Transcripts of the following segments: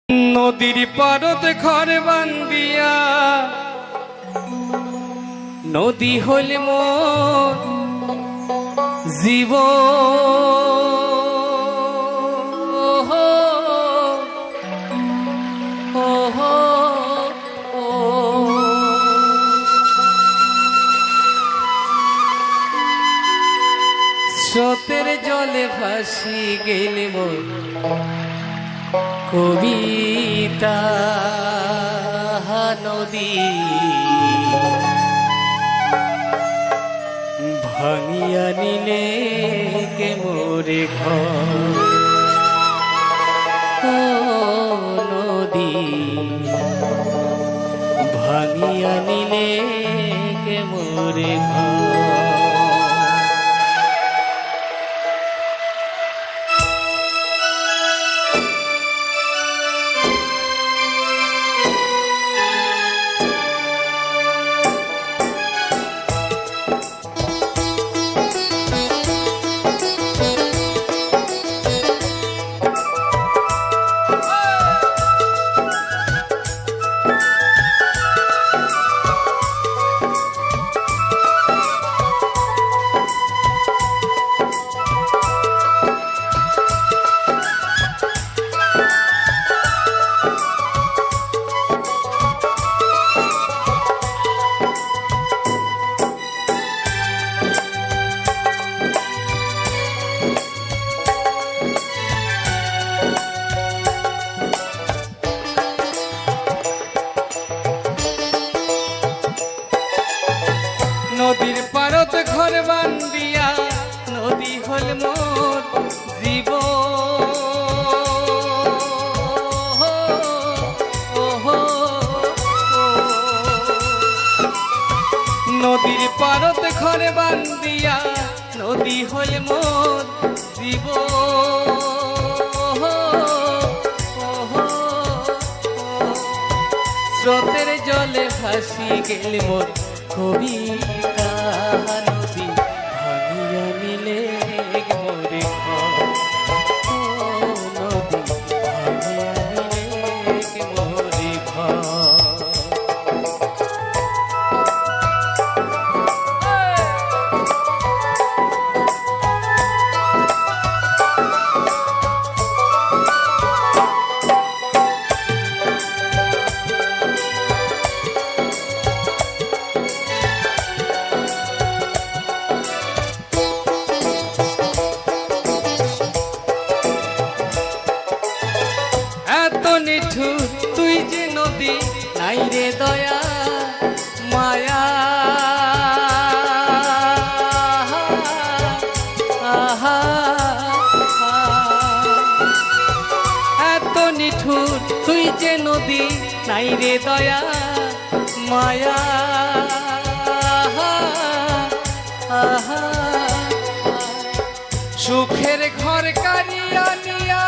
নদীর পারত ঘর বান্দিয়া নদী হল মোর জীব স্রোতের জলে ভাসি গেলে মোর কবিতা নদী ভাঙিয়া নিলে কে মোরে ঘর নদী ভাঙিয়া নিলে কে মোরে ঘর। নদীর পারত ঘর বান্দিয়া নদী হল মোর জীব নদীর পারত ঘর বান্দিয়া নদী হল মোর জীব স্রোতের জলে ভাসি গেল মোর কবিতা নদী ভাঙিয়া নিলে মোরে ঘর নদী ভাঙিয়া নিলে মোরে ঘর। তুই যে নদী নাই রে দয়া মায়া এত নিঠুর তুই যে নদী নাই রে দয়া মায়া সুখের ঘর কারিয়া নিয়া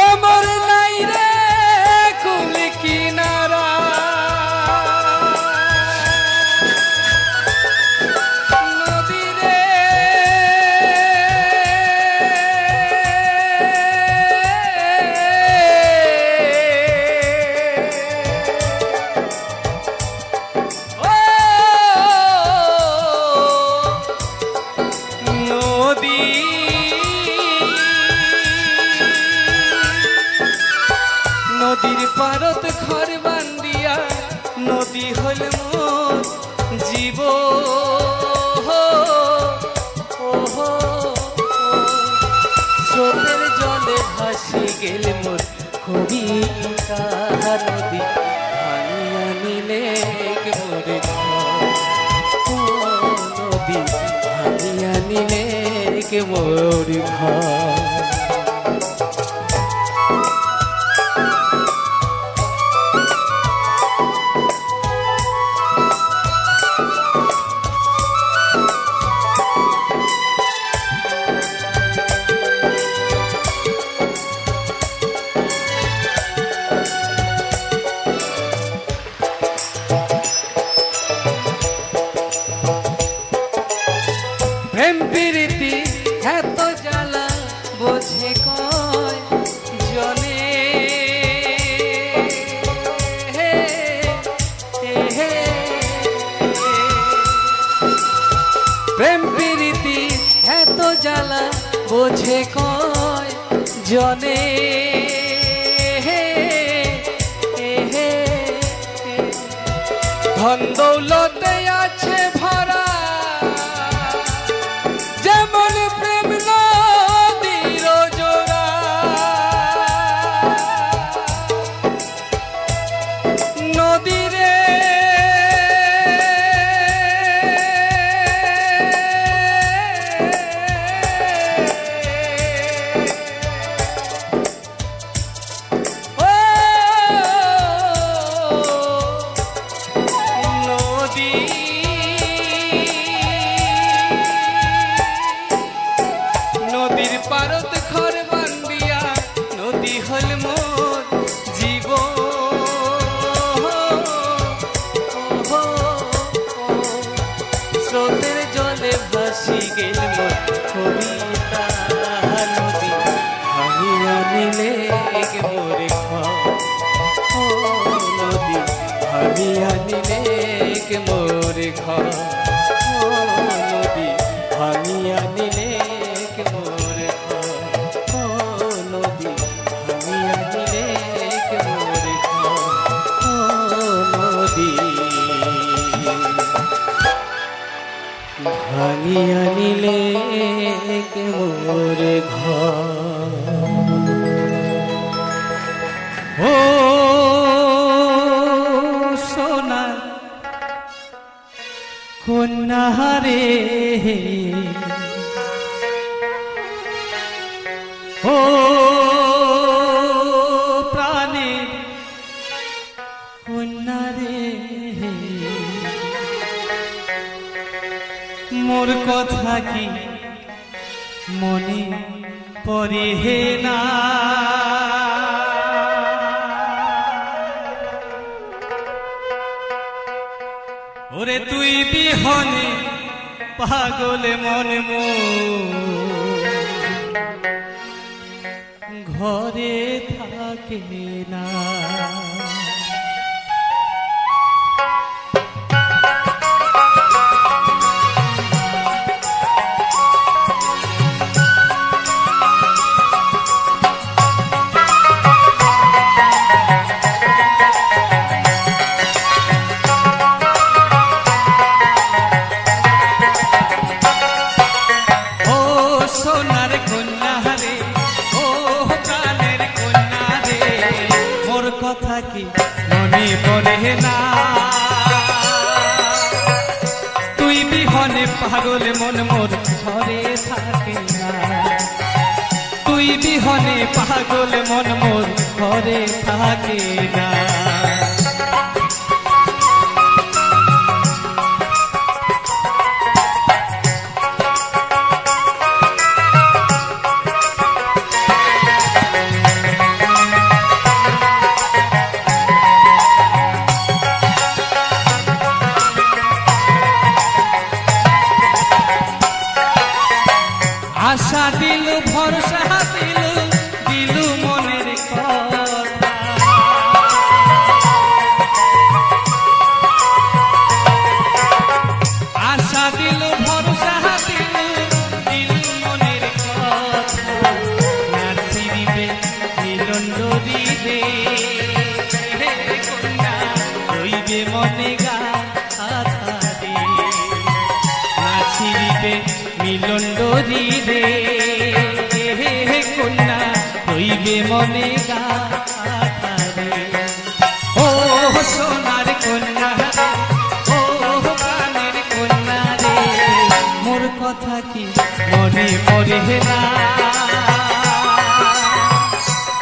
ওমর নাই রে কুল কিনারা নদী রে নদী নদীর পারত ঘর বান্দিয়া নদী হল মোর জীব স্রোতের জলে ভাসি গেল মোর কবিতা নদী ভাঙিয়া নিলে মোরে ঘর নদী ভাঙিয়া নিলে মোর ঘর। প্রেম প্রীতি এত জ্বালা ধনে ধন দৌলতে আছে ভরা যেমন প্রেম নদীর জোড়া নদীরে নদীর পারত ঘর বান্দিয়া নদী হল মোর জীবন স্রোতের জলে ভাসি গেল মোর কবিতা নদী ভাঙিয়া নিলে মোরে ঘর নদী ভাঙিয়া নিলে মোরে ঘর নদী ভাঙিয়া নিলে মোরে ঘর নদী ভাঙিয়া নিলে মোরে ঘর নদী ভাঙিয়া নিলে মোরে ঘর ও সোনা কন্যারে ও প্রাণে কন্যারে মোর কথা কি মনে পড়ে হে না ওরে তুই বিহনে পাগলে মনে ঘরে থাকে না কথা কি মনে পড়ে না তুই বিহনে পাগল মন মোর ঘরে থাকে না তুই বিহনে পাগল মন মোর ঘরে থাকে না আশা দিল ভরসা দিল মনের কথা আশা দিল ভরসা দিল মনের কথা না ছিড়িবে মিলন ডরিবে কন্যা রইবে মনে গা আধারে না ছিড়িবে মিলন ডরি রে কন্যা হইবে মনে গাথারে ও সোনার কন্যা ও প্রাণের কন্যা রে মোর কথা কি মনে পড়ে না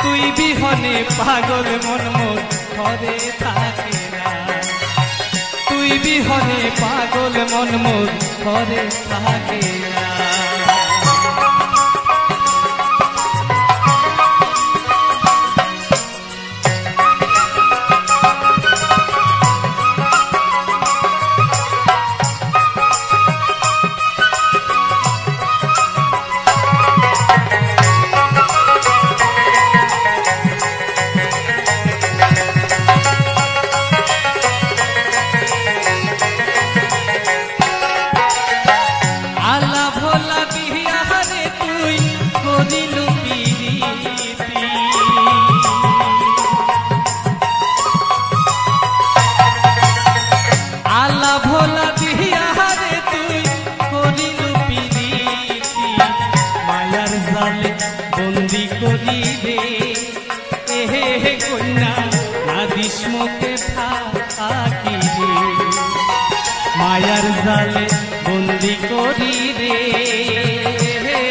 তুই বিহনে পাগল মন মোর ঘরে থাকে না তুই বিহনে পাগল মন মোর ঘরে থাকে না আল্লাহ ভোলা বিহারে হে কন্যা না দিস মোকে ফাঁকি রে মায়ার জালে বন্দি করি রে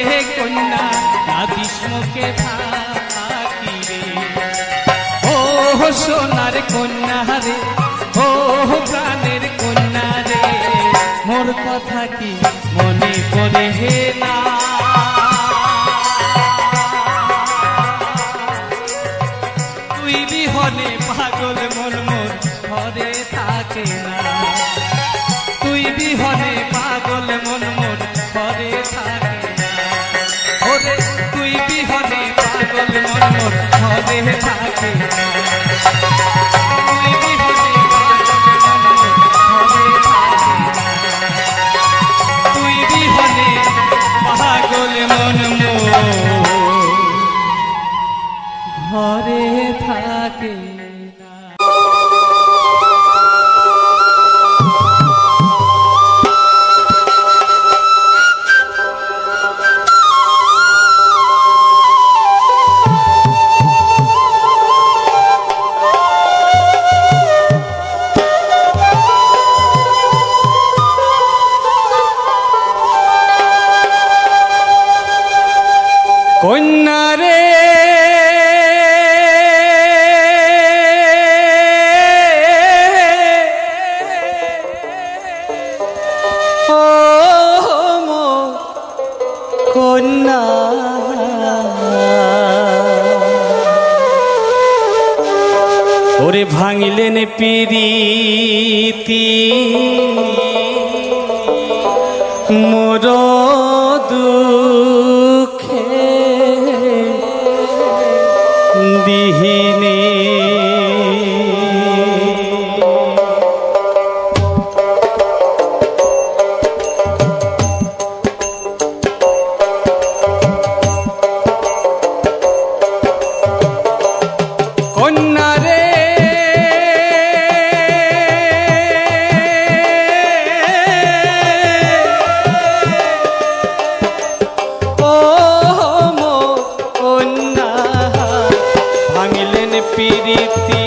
হে কন্যা না দিস মোকে ফাঁকি রে ও সোনার কন্যা রে ও প্রাণের কন্যা রে মোর কথা কি মনে পড়ে হে না তুই বিহনে পাগল মন মোর ঘরে থাকে না তুই বিহনে পাগল মন মোর ঘরে থাকে না ওরে তুই বিহনে পাগল মন মোর ঘরে থাকে না তুই বিহনে পাগল মন মোর ঘরে থাকে না তুই বিহনে পাগল মন মোর ঘরে থাকে না কন্যা রে ও মোর কন্যা ওরে ভাঙিলেন পিরিতি মোর দুঃখে দিহিনে কন্যা রে ও মোর কন্যা ভাঙিলেন পিরিতি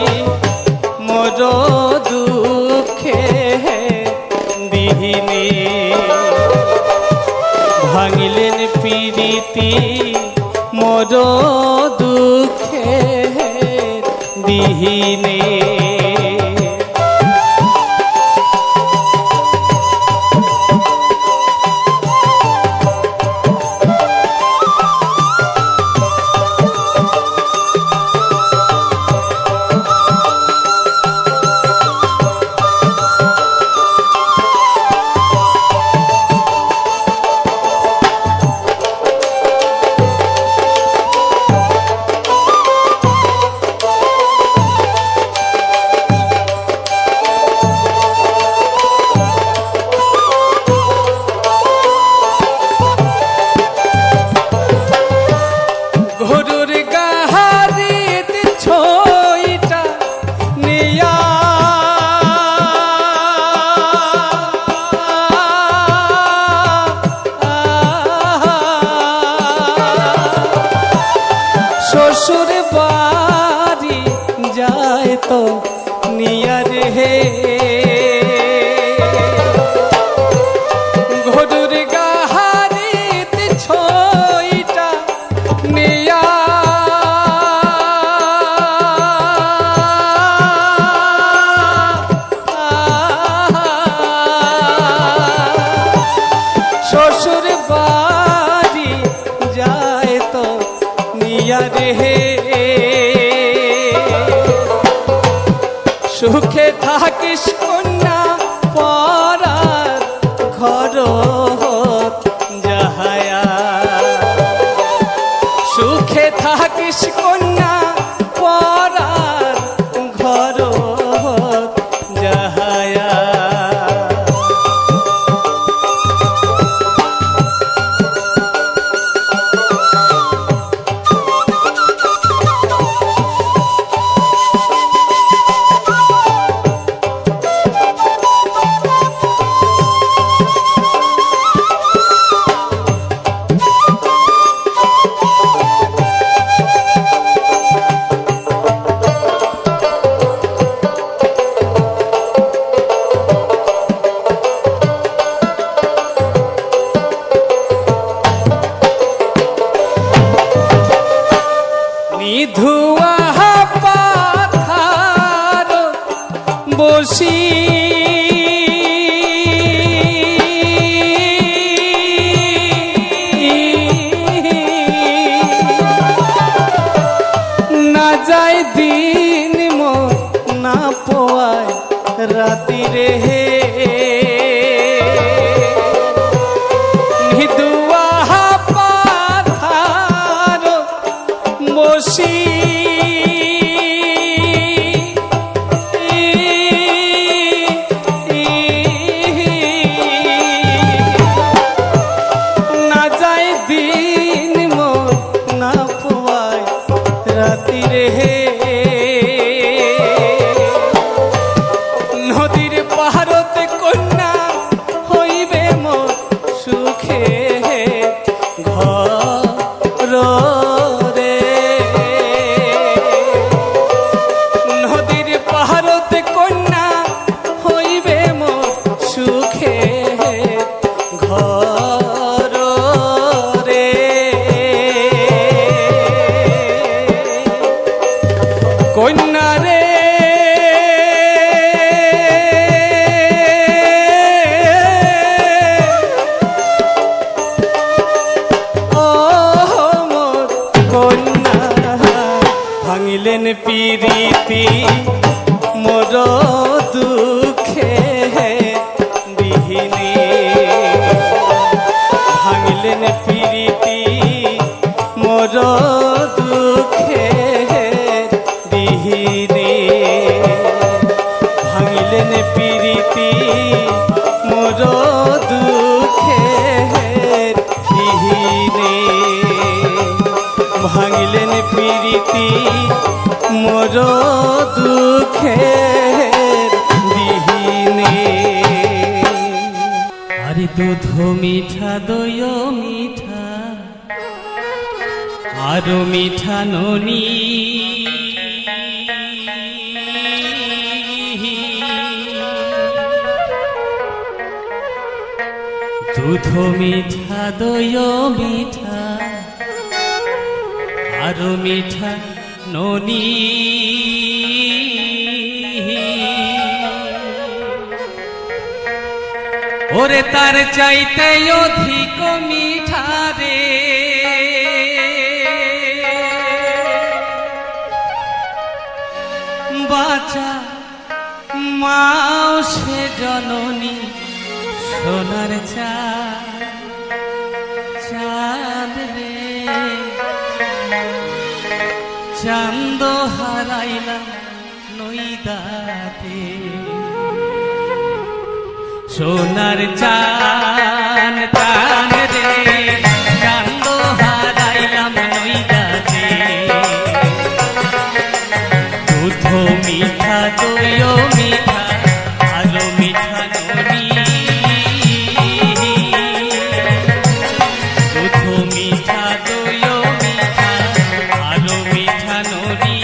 মোর দুঃখে দিহিনে ভাঙিলেন পিরিতি মোর দুঃখে দিহিনে শ্বশুর বাড়ি যায় তো নিয়ার হে ঘরুর গাহারিত ছইটা নিয়া শ্বশুর বাড়ি যায় তো নিয়ারে হে সুখে থাকিস কন্যা পরার ঘর যাহায়া সুখে থাকিস কন্যা পরার ঘর যাহায়া হিদুয়া পাথার বসি না যায় দিন মোর না পোয়ায় রাতি রে হিদুয়া পাথার বসি না যায় দিন মোর না পোয়ায় রাতি রে নদীর পাহাড়তে কন্যা হইবে মোর সুখে ঘর রে নদীর পাহাড়তে কন্যা হইবে মোর সুখে ঘর রে কন্যা রে ভাঙিলেন পিরিতি মোর দুঃখে দিহিনী ভাঙিলেন পিরিতি মোর দুঃখে দিহিনী ভাঙিলেন পিরিতি মোর দুঃখে দিহিনী ভাঙিলেন পিরিতি মোর দুঃখের দিহিনে আরে দুধ মিঠা দই মিঠা আরো মিঠা ননি দুধ মিঠা দই মিঠা আরো মিঠা ননি ওরে তার চাইতে অধিক মিঠা রে বাঁচা মাও সে জননী সোনার চাঁদ রে চাঁদ হারাইলাম নইদাতে সোনার চাঁদ রে চাঁদ হারাইলাম নইদাতে দুধ মিঠা দই মিঠা আরো মিঠা ননি দুধ মিঠা দই মিঠা আরো মিঠা ননি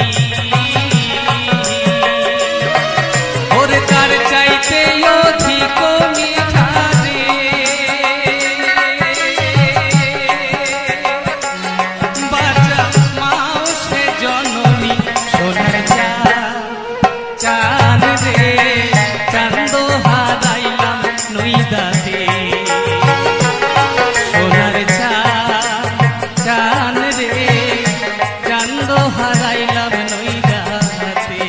ওরে তার চাইতে অধিক মিঠা রে বাঁচা মাও সে জননী সোনার চাঁদ রে চাঁদ হারাইলাম নইদাতে সোনার চাঁদ রে চাঁদ হারাইলাম নইদাতে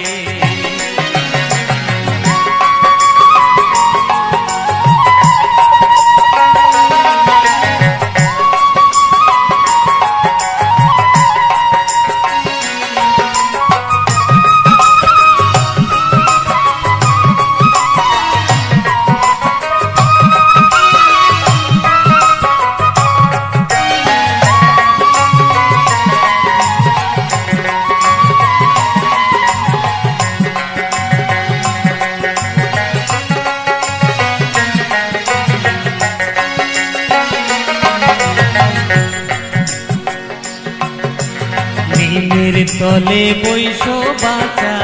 নিমের তলে বৈশ বাঁচা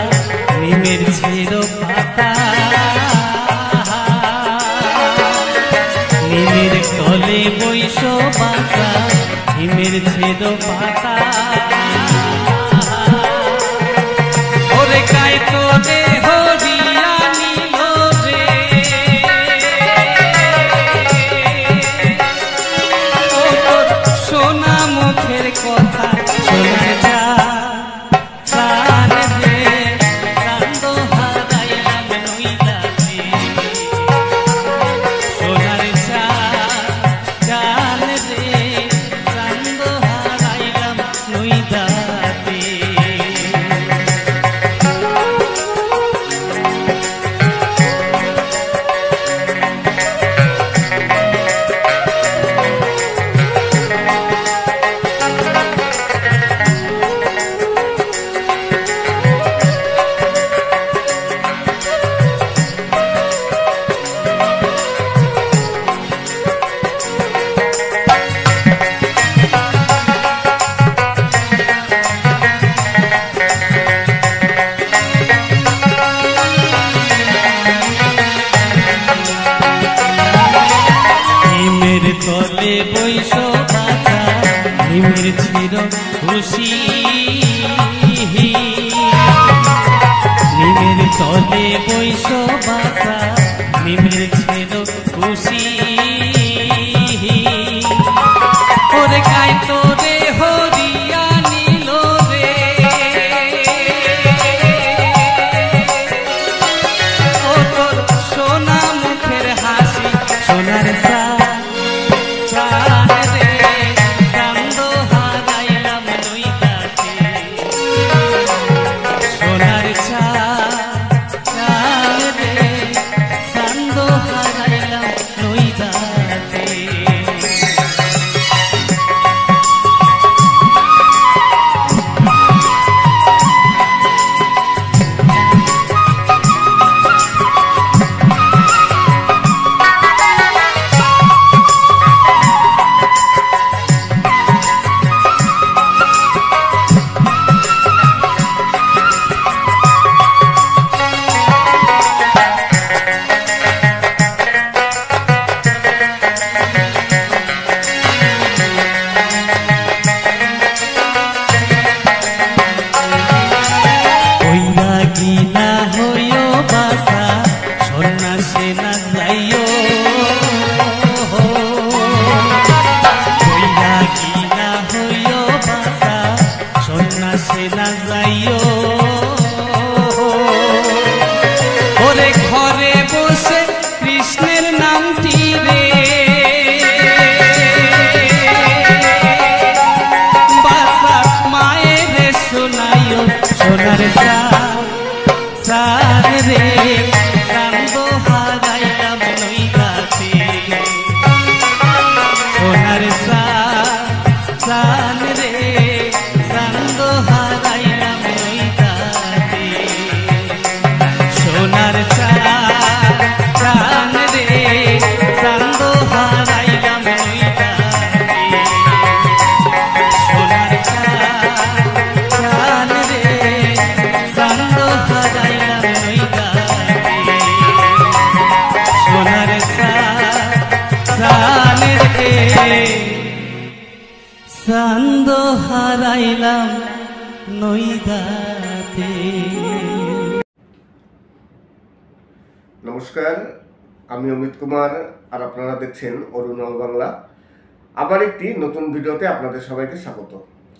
নিমের ছেড়ো পাতা নিমের তলে বৈশ বাঁচা নিমের ছেড়ো পাতা খুশি নিমের তলে বৈশ বাসা নিমের ছেদ খুশি ওরে গায় তোরে হরিয়া নীল রে ও তোর সোনা মুখের হাসি সোনার ওরে ঘরে বসে কৃষ্ণের নামটি রে বাসা মায়ের শোনাইও সোনার সার রে চান্দ হারাইলাম নইদাতে সোনার সার রে চান্দ হারাইলাম নইদাতে সোনার চাঁদ রে চান্দ হারাইলাম নইদাতে সোনার চাঁদ রে চান্দ হারাইলাম নইদাতে সোনার চাঁদ রে চান্দ হারাইলাম নইদাতে। নমস্কার, আমি অমিত কুমার আর আপনারা দেখছেন অরুণাল বাংলা। আবার একটি নতুন ভিডিওতে আপনাদের সবাইকে স্বাগত।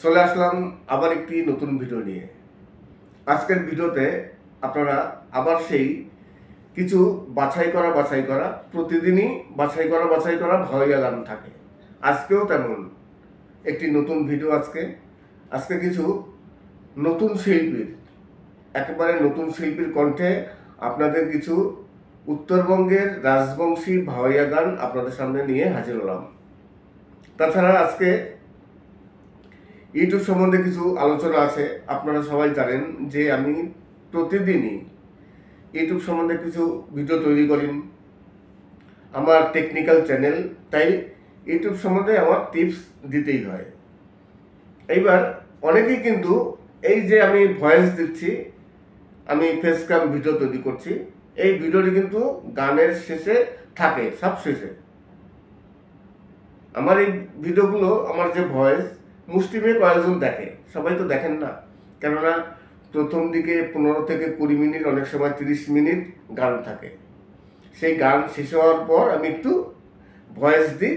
চলে আসলাম আবার একটি নতুন ভিডিও নিয়ে। আজকের ভিডিওতে আপনারা আবার সেই কিছু বাছাই করা প্রতিদিনই বাছাই করা ভাওয়াইয়া গান থাকে। আজকেও তেমন একটি নতুন ভিডিও। আজকে কিছু নতুন শিল্পীর, একেবারে নতুন শিল্পীর কণ্ঠে আপনাদের কিছু উত্তরবঙ্গের রাজবংশী ভাওয়াইয়া গান আপনাদের সামনে নিয়ে হাজির হলাম। তাছাড়া আজকে ইউটিউব সম্বন্ধে কিছু আলোচনা আছে। আপনারা সবাই জানেন যে আমি প্রতিদিনই ইউটিউব সম্বন্ধে কিছু ভিডিও তৈরি করি। আমার টেকনিক্যাল চ্যানেল, তাই ইউটিউব সম্বন্ধে আমার টিপস দিতেই হয়। এইবার অনেকেই কিন্তু এই যে আমি ভয়েস দিচ্ছি, আমি ফেস ক্যাম ভিডিও তৈরি করছি, এই ভিডিওটি কিন্তু গানের শেষে থাকে, সব শেষে। আমার এই ভিডিওগুলো, আমার যে ভয়েস মুষ্টিমেয় কয়েকজন দেখে, সবাই তো দেখেন না। কেননা প্রথম দিকে 15 থেকে 20 মিনিট, অনেক সময় 30 মিনিট গান থাকে। সেই গান শেষ হওয়ার পর আমি একটু ভয়েস দিই,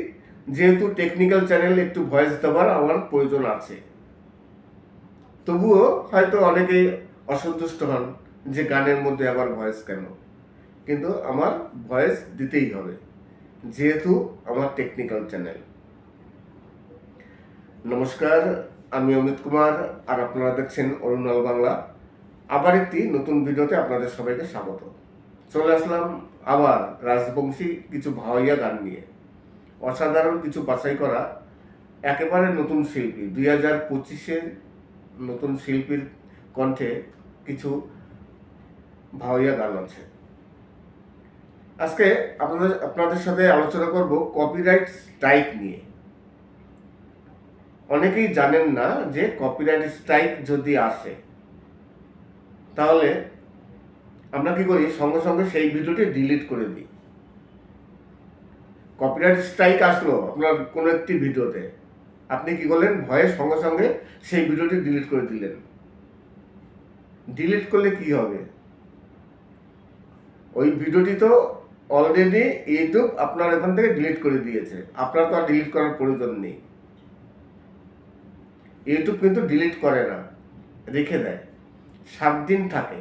যেহেতু টেকনিক্যাল চ্যানেল একটু ভয়েস দেওয়ার আমার প্রয়োজন আছে। তবুও হয়তো অনেকেই অসন্তুষ্ট হন যে গানের মধ্যে আবার ভয়েস কেন, কিন্তু আমার ভয়েস দিতেই হবে যেহেতু আমার টেকনিক্যাল চ্যানেল। নমস্কার, আমি অমিত কুমার আর আপনারা দেখছেন অরুণাল বাংলা। আবার একটি নতুন ভিডিওতে আপনাদের সবাইকে স্বাগত। চলে আসলাম আবার রাজবংশী কিছু ভাওয়াইয়া গান নিয়ে। অসাধারণ কিছু বাছাই করা একেবারে নতুন শিল্পী, 2025-এর নতুন শিল্পীর কণ্ঠে কিছু ভাওয়াইয়া গান আছে। আজকে আপনাদের সাথে আলোচনা করব কপিরাইট স্ট্রাইক নিয়ে। অনেকেই জানেন না যে কপিরাইট স্ট্রাইক যদি আসে তাহলে আমরা কি করি, সঙ্গে সঙ্গে সেই ভিডিওটি ডিলিট করে দিই। কপিরাইট স্ট্রাইক আসলো আপনার কোনো একটি ভিডিওতে, আপনি কি করলেন, ভয়ের সঙ্গে সঙ্গে সেই ভিডিওটি ডিলিট করে দিলেন। ডিলিট করলে কি হবে? ওই ভিডিওটি তো অলরেডি ইউটিউব আপনার এখান থেকে ডিলিট করে দিয়েছে, আপনার তো আর ডিলিট করার প্রয়োজন নেই। ইউটিউব কিন্তু ডিলিট করে না, রেখে দেয়, 7 দিন থাকে।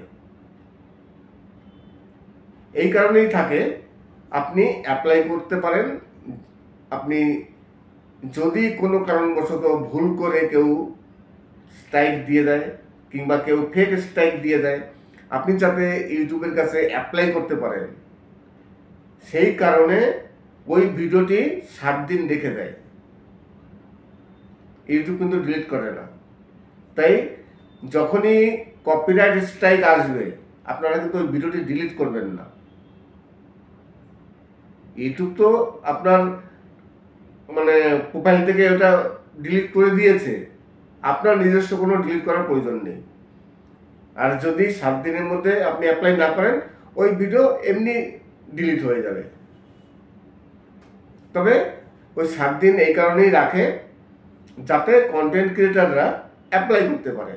এই কারণেই থাকে, আপনি অ্যাপ্লাই করতে পারেন। আপনি যদি কোনো কারণবশত ভুল করে কেউ স্ট্রাইক দিয়ে দেয় কিংবা কেউ ফেক স্ট্রাইক দিয়ে দেয়, আপনি যাতে ইউটিউবের কাছে অ্যাপ্লাই করতে পারেন, সেই কারণে ওই ভিডিওটি 7 দিন রেখে দেয়। ইউটিউব কিন্তু ডিলিট করে না। তাই যখনই কপিরাইট স্ট্রাইক আসবে, আপনারা কিন্তু ওই ভিডিওটি ডিলিট করবেন না। ইউটিউব তো আপনার প্রোফাইল থেকে ওটা ডিলিট করে দিয়েছে, আপনার নিজস্ব কোনো ডিলিট করার প্রয়োজন নেই। আর যদি 7 দিনের মধ্যে আপনি অ্যাপ্লাই না করেন, ওই ভিডিও এমনি ডিলিট হয়ে যাবে। তবে ওই 7 দিন এই কারণেই রাখে, যাতে কন্টেন্ট ক্রিয়েটাররা অ্যাপ্লাই করতে পারে।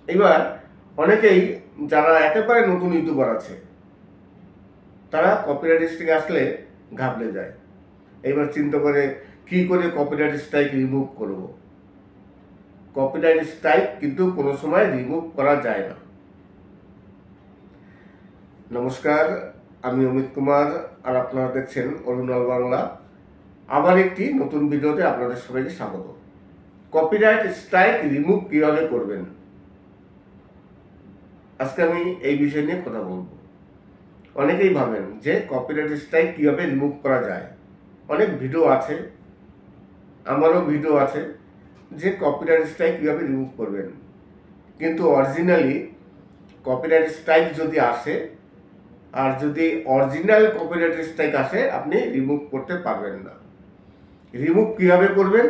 এবার অনেকেই যারা একেবারে নতুন ইউটিউবার আছে, তারা কপিরাইট স্ট্রাইক আসলে ঘাবড়ে যায়। এবার চিন্তা করে কি করে কপিরাইট স্ট্রাইক রিমুভ করব। কপিরাইট স্ট্রাইক কিন্তু কোনো সময় রিমুভ করা যায় না। নমস্কার, আমি অমিত কুমার, আর আপনারা দেখছেন অরুণাল বাংলা। আবার একটি নতুন ভিডিওতে আপনাদের সবাইকে স্বাগত। কপিরাইট স্ট্রাইক রিমুভ কিভাবে করবেন, আজকে আমি এই বিষয় নিয়ে কথা বলবো। অনেকেই ভাবেন যে কপিরাইট স্ট্রাইক কিভাবে রিমুভ করা যায়। অনেক ভিডিও আছে, আমারও ভিডিও আছে যে কপিরাইট স্ট্রাইক কিভাবে রিমুভ করবেন। কিন্তু অরিজিনালি কপিরাইট স্ট্রাইক যদি আসে, আর যদি অরিজিনাল কপিরাইট স্ট্রাইক আসে, আপনি রিমুভ করতে পারবেন না। রিমুভ কিভাবে করবেন?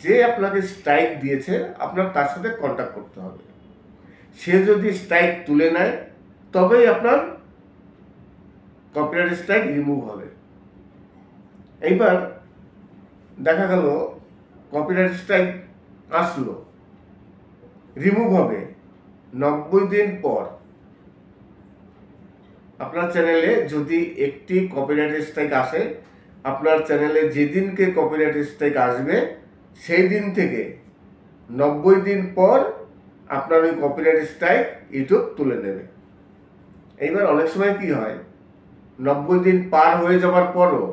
যে আপনাকে স্ট্রাইক দিয়েছে, আপনার তার সাথে কন্ট্যাক্ট করতে হবে। সে যদি স্ট্রাইক তুলে নেয়, তবেই আপনার কপিরাইট স্ট্রাইক রিমুভ হবে। এইবার দেখা গেল কপিরাইট স্ট্রাইক আসলো, রিমুভ হবে 90 দিন পর। আপনার চ্যানেলে যদি একটি কপিরাইট স্ট্রাইক আসে, আপনার চ্যানেলে যেদিনকে কপিরাইট স্ট্রাইক আসবে, সেই দিন থেকে 90 দিন পর আপনার ওই কপিরাইট স্ট্রাইক ইউটিউব তুলে নেবে। এইবার অনেক সময় কি হয়, 90 দিন পার হয়ে যাওয়ার পরও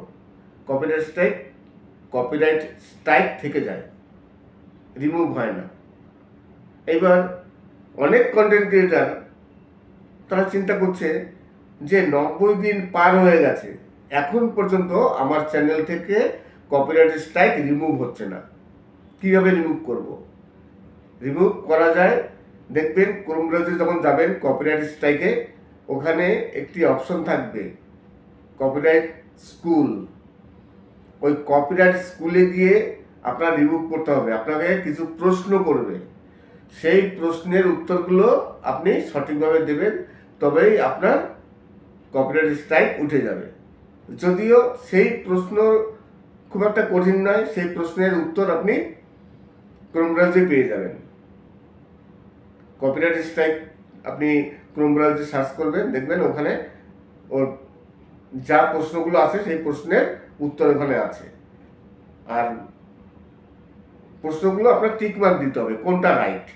কপিরাইট স্ট্রাইক থেকে যায়, রিমুভ হয় না। এইবার অনেক কন্টেন্ট ক্রিয়েটার তারা চিন্তা করছে যে 90 দিন পার হয়ে গেছে, এখন পর্যন্ত আমার চ্যানেল থেকে কপিরাইট স্ট্রাইক রিমুভ হচ্ছে না, কিভাবে রিমুভ করব? রিমুভ করা যায়, দেখবেন ক্রোম ব্রাউজারে যখন যাবেন কপিরাইট স্ট্রাইকে, ওখানে একটি অপশন থাকবে কপিরাইট স্কুল। ওই কপিরাইট স্কুলে গিয়ে আপনার রিমুভ করতে হবে। আপনাকে কিছু প্রশ্ন করবে, সেই প্রশ্নের উত্তরগুলো আপনি সঠিকভাবে দেবেন, তবেই আপনার কপিরাইট স্ট্রাইক উঠে যাবে। যদিও সেই প্রশ্ন খুব একটা কঠিন নয়, সেই প্রশ্নের উত্তর আপনি ক্রোম ব্রাউজারে পেয়ে যাবেন। কপিরাইট স্ট্রাইক আপনি ক্রোম ব্রাউজারে সার্চ করবেন, দেখবেন ওখানে ওর যা প্রশ্নগুলো আছে সেই প্রশ্নের উত্তর ওখানে আছে। আর প্রশ্নগুলো আপনার টিক মার্ক দিতে হবে কোনটা রাইট।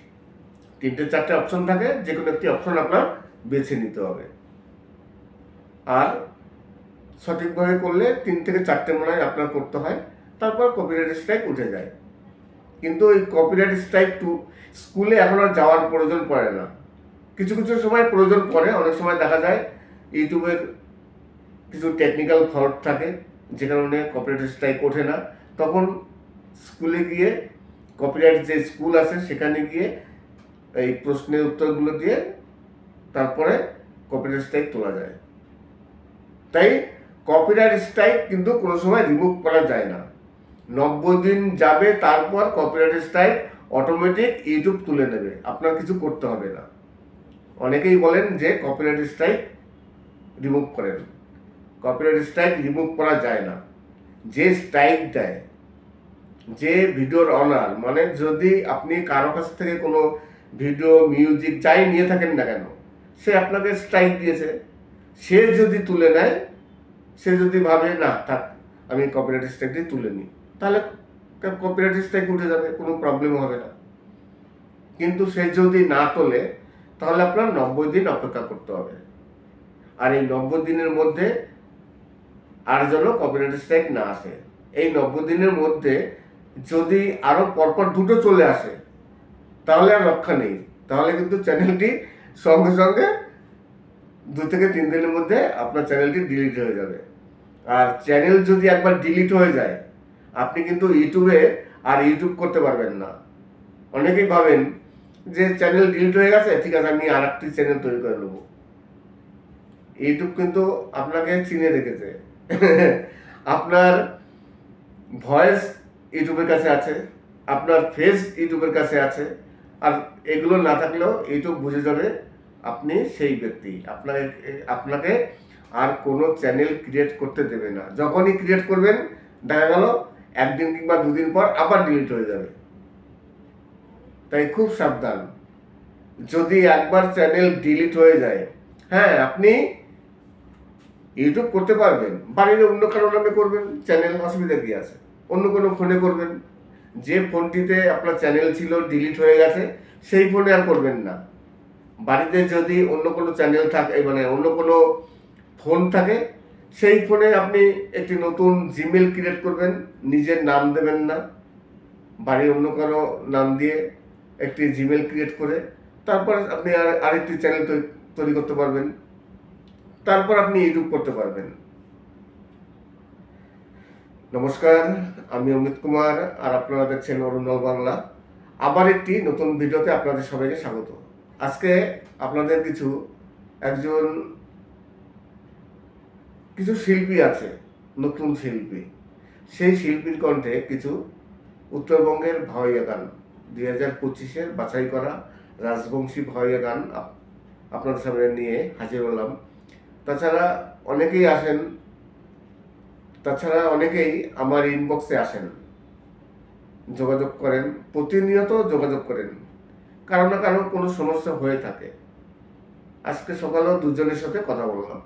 3-4টে অপশন থাকে, যে কোনো একটি অপশন আপনার বেছে নিতে হবে। আর সঠিকভাবে করলে 3 থেকে 4টে মনে হয় আপনার করতে হয়, তারপর কপিরাইট স্ট্রাইক উঠে যায়। কিন্তু ওই কপিরাইট স্ট্রাইক স্কুলে এখন আর যাওয়ার প্রয়োজন পড়ে না। কিছু কিছু সময় প্রয়োজন পড়ে, অনেক সময় দেখা যায় ইউটিউবের কিছু টেকনিক্যাল ফল্ট থাকে, যে কারণে কপিরাইট স্ট্রাইক ওঠে না। তখন স্কুলে গিয়ে, কপিরাইট যে স্কুল আছে সেখানে গিয়ে এই প্রশ্নের উত্তরগুলো দিয়ে তারপরে কপিরাইট স্ট্রাইক তোলা যায়। তাই কপিরাইট স্ট্রাইক কিন্তু কোনো সময় রিমুভ করা যায় না। 90 দিন যাবে, তারপর কপিরাইট স্ট্রাইক অটোমেটিক ইউটিউব তুলে নেবে, আপনার কিছু করতে হবে না। অনেকেই বলেন যে কপিরাইট স্ট্রাইক রিমুভ করেন। কপিরাইট স্ট্রাইক রিমুভ করা যায় না। যে স্ট্রাইক দেয় যে ভিডিওর অনার, মানে যদি আপনি কারো কাছ থেকে কোনো ভিডিও মিউজিক যাই নিয়ে থাকেন না কেন, সে আপনাকে স্ট্রাইক দিয়েছে, সে যদি তুলে নেয়, সে যদি ভাবে না থাক আমি কপিরাইট স্ট্রাইকটি তুলে নিই, তাহলে কপিরাইট স্ট্রাইক উঠে যাবে, কোনো প্রবলেম হবে না। কিন্তু সে যদি না তোলে তাহলে আপনার 90 দিন অপেক্ষা করতে হবে। আর এই 90 দিনের মধ্যে আর যেন কপিরাইট স্ট্রাইক না আসে। এই 90 দিনের মধ্যে যদি আরো পরপর দুটো চলে আসে তাহলে আর রক্ষা নেই, তাহলে কিন্তু চ্যানেলটি সঙ্গে সঙ্গে 2 থেকে 3 দিনের মধ্যে আপনার চ্যানেলটি ডিলিট হয়ে যাবে। আর চ্যানেল যদি একবার ডিলিট হয়ে যায়, আপনি কিন্তু ইউটিউবে আর ইউটিউব করতে পারবেন না। অনেকেই ভাবেন যে চ্যানেল ডিলিট হয়ে গেছে, ঠিক আছে আমি আর একটি চ্যানেল তৈরি করে নেবো। ইউটিউব কিন্তু আপনাকে চিনে রেখেছে। আপনার ভয়েস ইউটিউবের কাছে আছে, আপনার ফেস ইউটিউবের কাছে আছে, আর এগুলো না থাকলেও ইউটিউব বুঝে যাবে আপনি সেই ব্যক্তি। আপনাকে আর কোনো চ্যানেল ক্রিয়েট করতে দেবে না। যখনই ক্রিয়েট করবেন দেখা গেল একদিন কিংবা 2 দিন পর আবার ডিলিট হয়ে যাবে। তাই খুব সাবধান। যদি একবার চ্যানেল ডিলিট হয়ে যায়, হ্যাঁ আপনি ইউটিউব করতে পারবেন, বাড়ির অন্য কারো নামে করবেন চ্যানেল, অসুবিধা কি আছে? অন্য কোনো ফোনে করবেন। যে ফোনটিতে আপনার চ্যানেল ছিল ডিলিট হয়ে গেছে সেই ফোনে আর করবেন না। বাড়িতে যদি অন্য কোনো চ্যানেল থাকে, মানে অন্য কোনো ফোন থাকে, সেই ফোনে আপনি একটি নতুন জিমেল ক্রিয়েট করবেন, নিজের নাম দেবেন না, বাড়ির অন্য কারো নাম দিয়ে একটি জিমেল ক্রিয়েট করে তারপর আপনি আরেকটি চ্যানেল তৈরি করতে পারবেন, তারপর আপনি ইউটিউব করতে পারবেন। নমস্কার, আমি অমিত কুমার আর আপনারা দেখছেন অরুণল বাংলা। আবার একটি নতুন ভিডিওতে আপনাদের সবাইকে স্বাগত। আজকে আপনাদের কিছু শিল্পী আছে, নতুন শিল্পী, সেই শিল্পীর কণ্ঠে কিছু উত্তরবঙ্গের ভাওয়াইয়া গান, 2025-এর বাছাই করা রাজবংশী ভাওয়াইয়া গান আপনাদের সামনে নিয়ে হাজির হলাম। তাছাড়া অনেকেই আমার ইনবক্সে আসেন, যোগাযোগ করেন, প্রতিনিয়ত যোগাযোগ করেন, কারো না কারো কোনো সমস্যা হয়ে থাকে। আজকে সকালেও দুজনের সাথে কথা বললাম।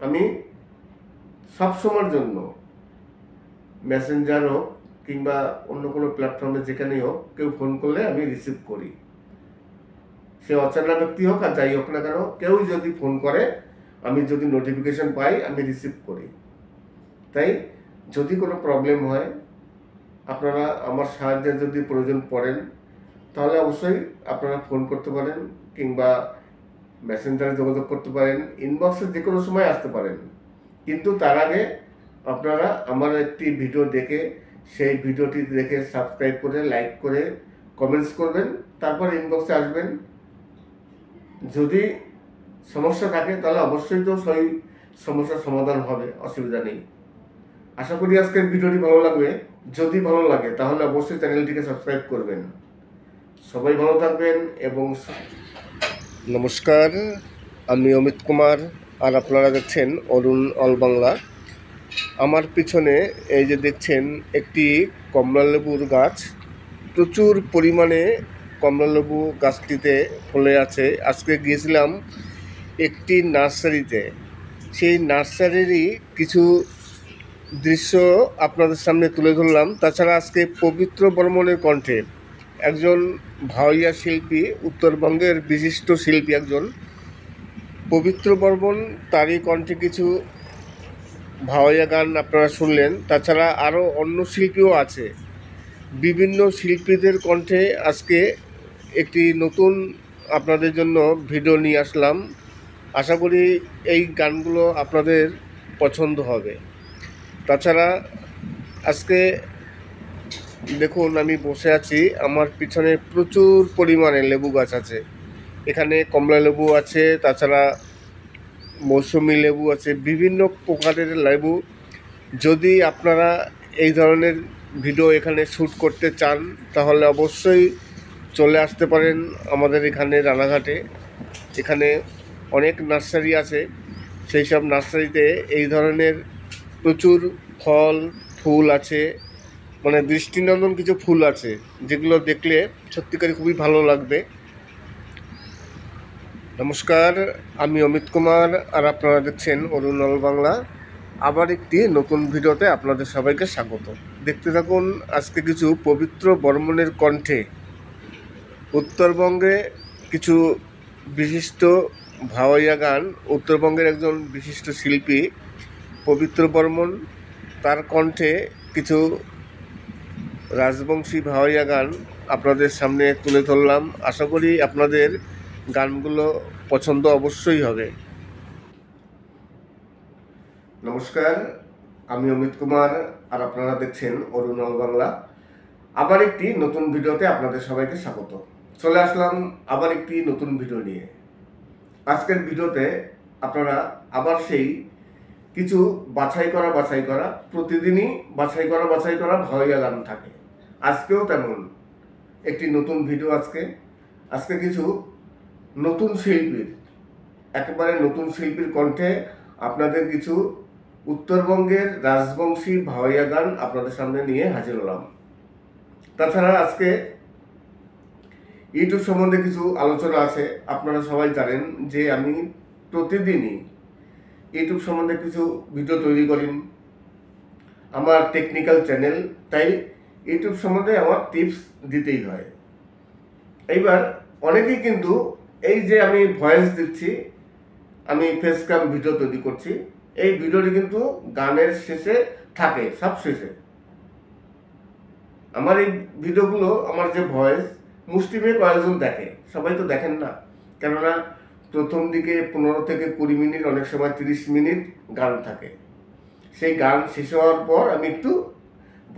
আমি সবসময়ের জন্য মেসেঞ্জার হোক কিংবা অন্য কোনো প্ল্যাটফর্মে যেখানেই হোক, কেউ ফোন করলে আমি রিসিভ করি। সে অচেনা ব্যক্তি হোক আর যাই হোক না কেন, কেউ যদি ফোন করে, আমি যদি নোটিফিকেশন পাই আমি রিসিভ করি। তাই যদি কোনো প্রবলেম হয়, আপনারা আমার সাহায্যের যদি প্রয়োজন পড়েন, তাহলে অবশ্যই আপনারা ফোন করতে পারেন কিংবা মেসেঞ্জারে যোগাযোগ করতে পারেন, ইনবক্সে যে কোনো সময় আসতে পারেন। কিন্তু তার আগে আপনারা আমার একটি ভিডিও দেখে, সেই ভিডিওটি দেখে সাবস্ক্রাইব করে, লাইক করে, কমেন্টস করবেন, তারপর ইনবক্সে আসবেন। যদি সমস্যা থাকে তাহলে অবশ্যই তো সেই সমস্যার সমাধান হবে, অসুবিধা নেই। আশা করি আজকের ভিডিওটি ভালো লাগবে। যদি ভালো লাগে তাহলে অবশ্যই চ্যানেলটিকে সাবস্ক্রাইব করবেন। সবাই ভালো থাকবেন এবং নমস্কার, আমি অমিত কুমার আর আপনারা দেখছেন অরুণ অল বাংলা। আমার পিছনে এই যে দেখছেন একটি কমলালেবুর গাছ, প্রচুর পরিমাণে কমলালেবু গাছটিতে ফলে আছে। আজকে গিয়েছিলাম একটি নার্সারিতে, সেই নার্সারিরই কিছু দৃশ্য আপনাদের সামনে তুলে ধরলাম। তাছাড়া আজকে পবিত্র বর্মনের কণ্ঠে একজন ভাওয়াইয়া শিল্পী, উত্তরবঙ্গের বিশিষ্ট শিল্পী একজন পবিত্র বর্মন, তারই কণ্ঠে কিছু ভাওয়াইয়া গান আপনারা শুনলেন। তাছাড়া আরও অন্য শিল্পীও আছে, বিভিন্ন শিল্পীদের কণ্ঠে আজকে একটি নতুন আপনাদের জন্য ভিডিও নিয়ে আসলাম। আশা করি এই গানগুলো আপনাদের পছন্দ হবে। তাছাড়া আজকে দেখুন আমি বসে আছি, আমার পিছনে প্রচুর পরিমাণে লেবু গাছ আছে। এখানে কমলা লেবু আছে, তাছাড়া মৌসুমি লেবু আছে, বিভিন্ন প্রকারের লেবু। যদি আপনারা এই ধরনের ভিডিও এখানে শ্যুট করতে চান তাহলে অবশ্যই চলে আসতে পারেন আমাদের এখানে রানাঘাটে। এখানে অনেক নার্সারি আছে, সেই সব নার্সারিতে এই ধরনের প্রচুর ফল ফুল আছে, মানে দৃষ্টিনন্দন কিছু ফুল আছে, যেগুলো দেখলে সত্যিকারই খুবই ভালো লাগবে। নমস্কার, আমি অমিত কুমার, আর আপনারা দেখছেন অরুণাল বাংলা। আবার একটি নতুন ভিডিওতে আপনাদের সবাইকে স্বাগত। দেখতে থাকুন আজকে কিছু পবিত্র বর্মণের কণ্ঠে উত্তরবঙ্গে কিছু বিশিষ্ট ভাওয়াইয়া গান। উত্তরবঙ্গের একজন বিশিষ্ট শিল্পী পবিত্র বর্মণ, তার কণ্ঠে কিছু রাজবংশী ভাওয়াইয়া গান আপনাদের সামনে তুলে ধরলাম। আশা করি আপনাদের গানগুলো পছন্দ অবশ্যই হবে। নমস্কার, আমি অমিত কুমার, আর আপনারা দেখছেন অরুণাল বাংলা। আবার একটি নতুন ভিডিওতে আপনাদের সবাইকে স্বাগত। চলে আসলাম আবার একটি নতুন ভিডিও নিয়ে। আজকের ভিডিওতে আপনারা আবার সেই কিছু বাছাই করা প্রতিদিনই বাছাই করা ভাওয়াইয়া গান থাকে। আজকেও তেমন একটি নতুন ভিডিও। আজকে কিছু নতুন শিল্পীর, একেবারে নতুন শিল্পীর কণ্ঠে আপনাদের কিছু উত্তরবঙ্গের রাজবংশী ভাওয়াইয়া গান আপনাদের সামনে নিয়ে হাজির হলাম। তাছাড়া আজকে ইউটিউব সম্বন্ধে কিছু আলোচনা আছে। আপনারা সবাই জানেন যে আমি প্রতিদিনই ইউটিউব সম্বন্ধে কিছু ভিডিও তৈরি করি, আমার টেকনিক্যাল চ্যানেল, তাই ইউটিউব সম্বন্ধে আমার টিপস দিতেই হয়। এইবার অনেকেই কিন্তু এই যে আমি ভয়েস দিচ্ছি, আমি ফেস ক্যাম ভিডিও তৈরি করছি, এই ভিডিওটি কিন্তু গানের শেষে থাকে, সব শেষে। আমার এই ভিডিওগুলো, আমার যে ভয়েস, মুষ্টিমেয় কয়েকজন দেখে, সবাই তো দেখেন না। কেননা প্রথম দিকে 15 থেকে 20 মিনিট, অনেক সময় 30 মিনিট গান থাকে। সেই গান শেষ হওয়ার পর আমি একটু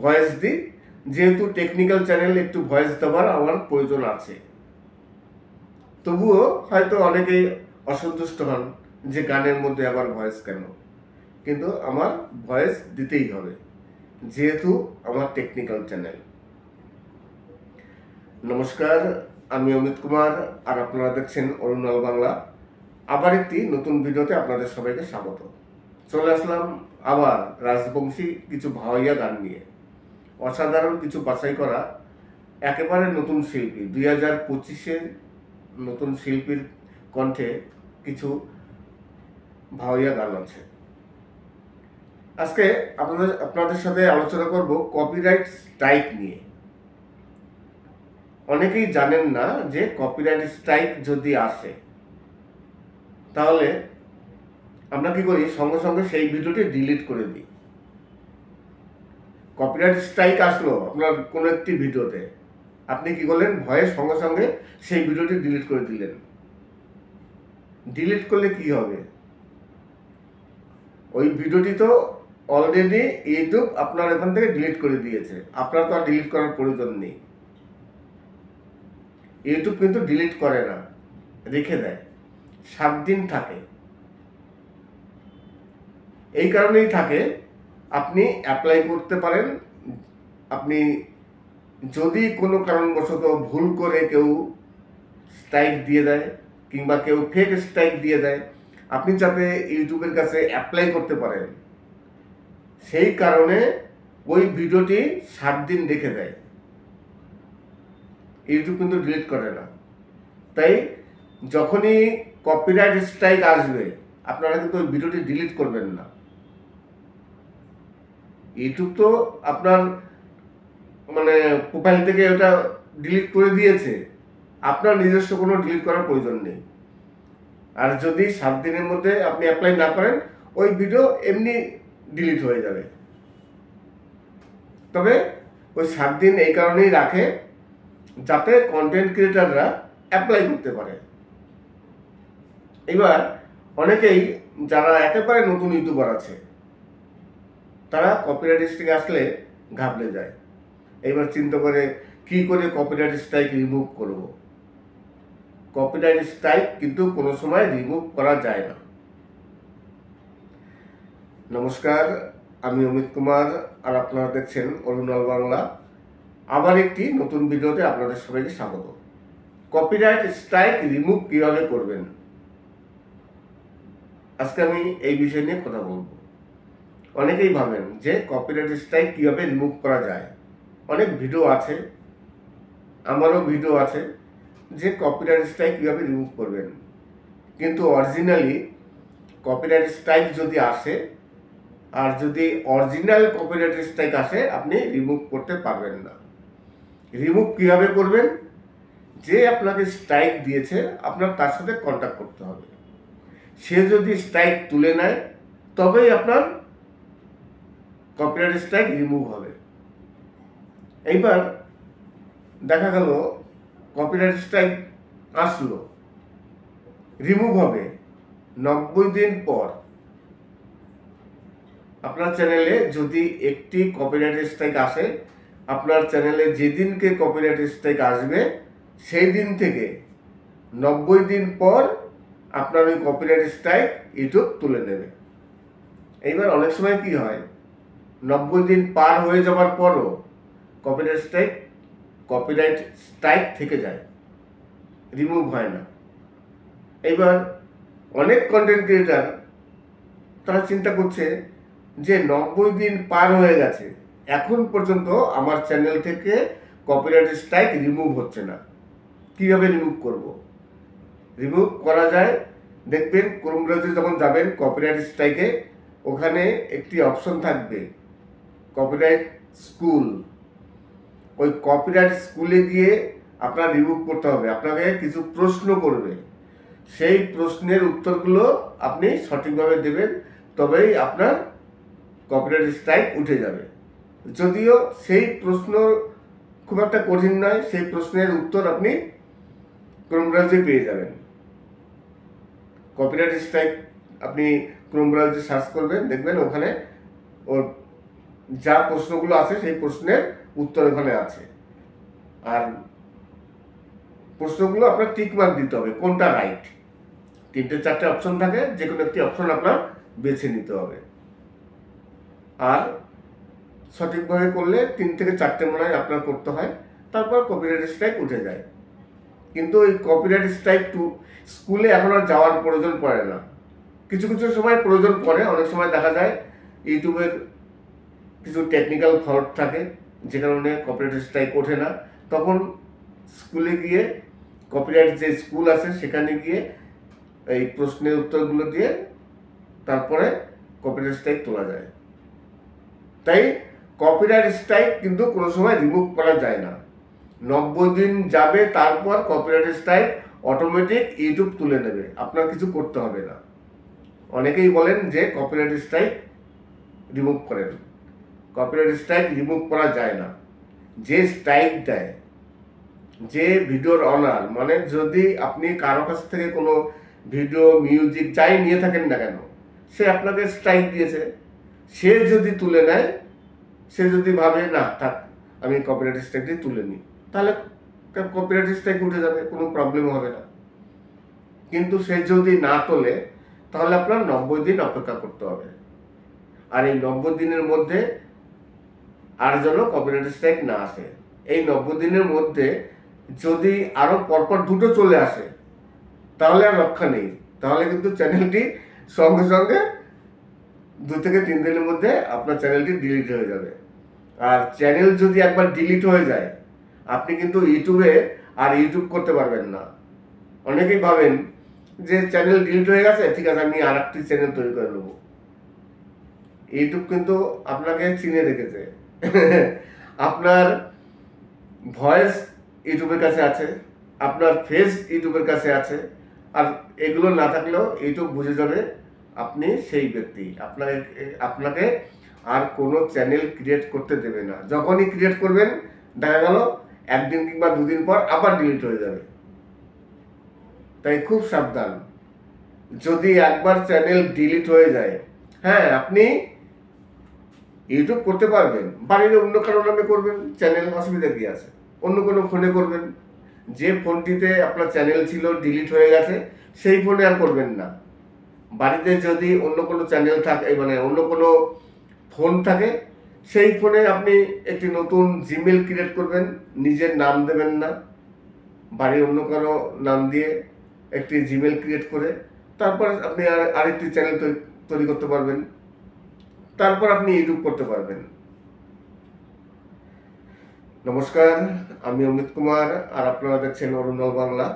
ভয়েস দিই, যেহেতু টেকনিক্যাল চ্যানেল, একটু ভয়েস দেওয়ার আমার প্রয়োজন আছে। তবুও হয়তো অনেকেই অসন্তুষ্ট হন যে গানের মধ্যে আবার ভয়েস কেন, কিন্তু আমার ভয়েস দিতেই হবে, যেহেতু আমার টেকনিক্যাল চ্যানেল। নমস্কার, আমি অমিত কুমার, আর আপনারা দেখছেন অরুণাল বাংলা। আবার একটি নতুন ভিডিওতে আপনাদের সবাইকে স্বাগত। চলে আসলাম আবার রাজবংশী কিছু ভাওয়াইয়া গান নিয়ে। অসাধারণ কিছু বাছাই করা একেবারে নতুন শিল্পী, 2025-এর নতুন শিল্পীর কণ্ঠে কিছু ভাওয়াইয়া গান আছে। আজকে আপনাদের সাথে আলোচনা করব কপিরাইট স্ট্রাইক নিয়ে। অনেকেই জানেন না যে কপিরাইট স্ট্রাইক যদি আসে, তাহলে আমরা কি করি, সঙ্গে সঙ্গে সেই ভিডিওটি ডিলিট করে দিই। কপিরাইট স্ট্রাইক আসলো আপনার কোনো একটি ভিডিওতে, আপনি কি করলেন, ভয়ে সঙ্গে সঙ্গে সেই ভিডিওটি ডিলিট করে দিলেন। ডিলিট করলে কি হবে, ওই ভিডিওটি তো অলরেডি ইউটিউব আপনার এখান থেকে ডিলিট করে দিয়েছে, আপনার তো আর ডিলিট করার প্রয়োজন নেই। ইউটিউব কিন্তু ডিলিট করে না, রেখে দেয়, 7 দিন থাকে। এই কারণেই থাকে, আপনি অ্যাপ্লাই করতে পারেন। আপনি যদি কোনো কারণবশত ভুল করে কেউ স্ট্রাইক দিয়ে দেয়, কিংবা কেউ ফেক স্ট্রাইক দিয়ে দেয়, আপনি যাতে ইউটিউবের কাছে অ্যাপ্লাই করতে পারেন, সেই কারণে ওই ভিডিওটি 7 দিন রেখে দেয়। ইউটিউব কিন্তু ডিলিট করে না। তাই যখনই কপিরাইট স্ট্রাইক আসবে, আপনারা কিন্তু ওই ভিডিওটি ডিলিট করবেন না। ইউটিউব তো আপনার মানে প্রোফাইল থেকে ওটা ডিলিট করে দিয়েছে, আপনার নিজস্ব কোনো ডিলিট করার প্রয়োজন নেই। আর যদি 7 দিনের মধ্যে আপনি অ্যাপ্লাই না করেন, ওই ভিডিও এমনি ডিলিট হয়ে যাবে। তবে ওই 7 দিন এই কারণেই রাখে, যাতে কন্টেন্ট ক্রিয়েটাররা অ্যাপ্লাই করতে পারে। এবার অনেকেই যারা একেবারে নতুন ইউটিউবার আছে, তারা কপিরাইট স্ট্রাইক আসলে ঘাবড়ে যায়। এবার চিন্তা করে কি করে কপিরাইট স্ট্রাইক রিমুভ করব। কপিরাইট স্ট্রাইক কিন্তু কোনো সময় রিমুভ করা যায় না। নমস্কার, আমি অমিত কুমার, আর আপনারা দেখছেন অরুণাল বাংলা। আবার একটি নতুন ভিডিওতে আপনাদের সবাইকে স্বাগত। কপিরাইট স্ট্রাইক রিমুভ কিভাবে করবেন, আজকে আমি এই বিষয় নিয়ে কথা বলবো। অনেকেই ভাবেন যে কপিরাইট স্ট্রাইক কিভাবে রিমুভ করা যায়। অনেক ভিডিও আছে, আমারও ভিডিও আছে যে কপিরাইট স্ট্রাইক কীভাবে রিমুভ করবেন। কিন্তু অরিজিনালি কপিরাইট স্ট্রাইক যদি আসে, আর যদি অরিজিনাল কপিরাইট স্ট্রাইক আসে, আপনি রিমুভ করতে পারবেন না। রিমুভ কীভাবে করবেন? যে আপনাকে স্ট্রাইক দিয়েছে আপনার তার সাথে কন্ট্যাক্ট করতে হবে। সে যদি স্ট্রাইক তুলে নেয় তবেই আপনার কপিরাইট স্ট্রাইক রিমুভ হবে। এইবার দেখা গেল কপিরাইট স্ট্রাইক আসলো, রিমুভ হবে 90 দিন পর। আপনার চ্যানেলে যদি একটি কপিরাইট স্ট্রাইক আসে, আপনার চ্যানেলে যেদিনকে কপিরাইট স্ট্রাইক আসবে সেই দিন থেকে 90 দিন পর আপনার ওই কপিরাইট স্ট্রাইক ইউটিউব তুলে নেবে। এইবার অনেক সময় কি হয়, 90 দিন পার হয়ে যাওয়ার পরও কপিরাইট স্ট্রাইক থেকে যায়, রিমুভ হয় না। এইবার অনেক কন্টেন্ট ক্রিয়েটার তারা চিন্তা করছে যে 90 দিন পার হয়ে গেছে, এখন পর্যন্ত আমার চ্যানেল থেকে কপিরাইট স্ট্রাইক রিমুভ হচ্ছে না, কীভাবে রিমুভ করব? রিমুভ করা যায়, দেখবেন ক্রোম ব্রাউজারে যখন যাবেন কপিরাইট স্ট্রাইকে, ওখানে একটি অপশন থাকবে কপিরাইট স্কুল। ওই কপিরাইট স্কুলে গিয়ে আপনার রিমুভ করতে হবে। আপনাকে কিছু প্রশ্ন করবে, সেই প্রশ্নের উত্তরগুলো আপনি সঠিকভাবে দেবেন, তবেই আপনার কপিরাইট স্ট্রাইক উঠে যাবে। যদিও সেই প্রশ্ন খুব একটা কঠিন নয়, সেই প্রশ্নের উত্তর আপনি ক্রোম ব্রাউজারে পেয়ে যাবেন। কপিরাইট স্ট্রাইক আপনি ক্রোম ব্রাউজারে সার্চ করবেন, দেখবেন ওখানে ওর যা প্রশ্নগুলো আছে সেই প্রশ্নের উত্তর ওখানে আছে। আর প্রশ্নগুলো আপনার টিক মার্ক দিতে হবে কোনটা রাইট। 3-4টে অপশন থাকে, যে কোনো একটি অপশন আপনার বেছে নিতে হবে। আর সঠিকভাবে করলে 3 থেকে 4টে মনে হয় আপনার করতে হয়, তারপর কপিরাইট স্ট্রাইক উঠে যায়। কিন্তু ওই কপিরাইট স্ট্রাইক স্কুলে এখন আর যাওয়ার প্রয়োজন পড়ে না। কিছু কিছু সময় প্রয়োজন পড়ে, অনেক সময় দেখা যায় ইউটিউবের কিছু টেকনিক্যাল ফল্ট থাকে যে কারণে কপিরাইট স্ট্রাইক ওঠে না, তখন স্কুলে গিয়ে কপিরাইট যে স্কুল আছে সেখানে গিয়ে এই প্রশ্নের উত্তরগুলো দিয়ে তারপরে কপিরাইট স্ট্রাইক তোলা যায়। তাই কপিরাইট স্ট্রাইক কিন্তু কোনো সময় রিমুভ করা যায় না। 90 দিন যাবে, তারপর কপিরাইট স্ট্রাইক অটোমেটিক ইউটিউব তুলে নেবে, আপনার কিছু করতে হবে না। অনেকেই বলেন যে কপিরাইট স্ট্রাইক রিমুভ করেন। কপিরাইট স্ট্রাইক রিমুভ করা যায় না। যে স্ট্রাইক দেয়, যে ভিডিওর অনার, মানে যদি আপনি কারো কাছ থেকে কোনো ভিডিও, মিউজিক যাই নিয়ে থাকেন না কেন, সে আপনাকে স্ট্রাইক দিয়েছে, সে যদি তুলে নেয়, সে যদি ভাবে না থাক আমি কপিরাইট স্ট্রাইকটি তুলে নিই, তাহলে কপিরাইট স্ট্রাইক উঠে যাবে, কোনো প্রবলেম হবে না। কিন্তু সে যদি না তোলে তাহলে আপনার 90 দিন অপেক্ষা করতে হবে। আর এই 90 দিনের মধ্যে আর যেন কপিরাইট স্ট্রাইক না আসে। এই 90 দিনের মধ্যে যদি আরও পরপর দুটো চলে আসে তাহলে আর রক্ষা নেই, তাহলে কিন্তু চ্যানেলটি সঙ্গে সঙ্গে 2 থেকে 3 দিনের মধ্যে আপনার চ্যানেলটি ডিলিট হয়ে যাবে। আর চ্যানেল যদি একবার ডিলিট হয়ে যায়, আপনি কিন্তু ইউটিউবে আর ইউটিউব করতে পারবেন না। অনেকেই ভাবেন যে চ্যানেল ডিলিট হয়ে গেছে, ঠিক আছে আমি আর একটি চ্যানেল তৈরি করে নেবো। ইউটিউব কিন্তু আপনাকে চিনে রেখেছে। আপনার ভয়েস ইউটিউবের কাছে আছে, আপনার ফেস ইউটিউবের কাছে আছে, আর এগুলো না থাকলেও ইউটিউব বুঝে যাবে আপনি সেই ব্যক্তি। আপনাকে আর কোনো চ্যানেল ক্রিয়েট করতে দেবে না। যখনই ক্রিয়েট করবেন দেখা গেল 1 দিন কিংবা 2 দিন পর আবার ডিলিট হয়ে যাবে। তাই খুব সাবধান। যদি একবার চ্যানেল ডিলিট হয়ে যায়, হ্যাঁ আপনি ইউটিউব করতে পারবেন, বাড়ির অন্য কারো নামে করবেন, চ্যানেল, অসুবিধা কি আছে? অন্য কোনো ফোনে করবেন। যে ফোনটিতে আপনার চ্যানেল ছিল ডিলিট হয়ে গেছে সেই ফোনে আর করবেন না। বাড়িতে যদি অন্য কোনো চ্যানেল থাকে, মানে অন্য কোনো ফোন থাকে, সেই ফোনে আপনি একটি নতুন জিমেল ক্রিয়েট করবেন, নিজের নাম দেবেন না, বাড়ির অন্য কারো নাম দিয়ে একটি জিমেল ক্রিয়েট করে তারপর আপনি আরেকটি চ্যানেল তৈরি করতে পারবেন, তারপর আপনি ইউটিউব করতে পারবেন। নমস্কার, আমি অমিত কুমার আর আপনারা দেখছেন অরুণল বাংলা।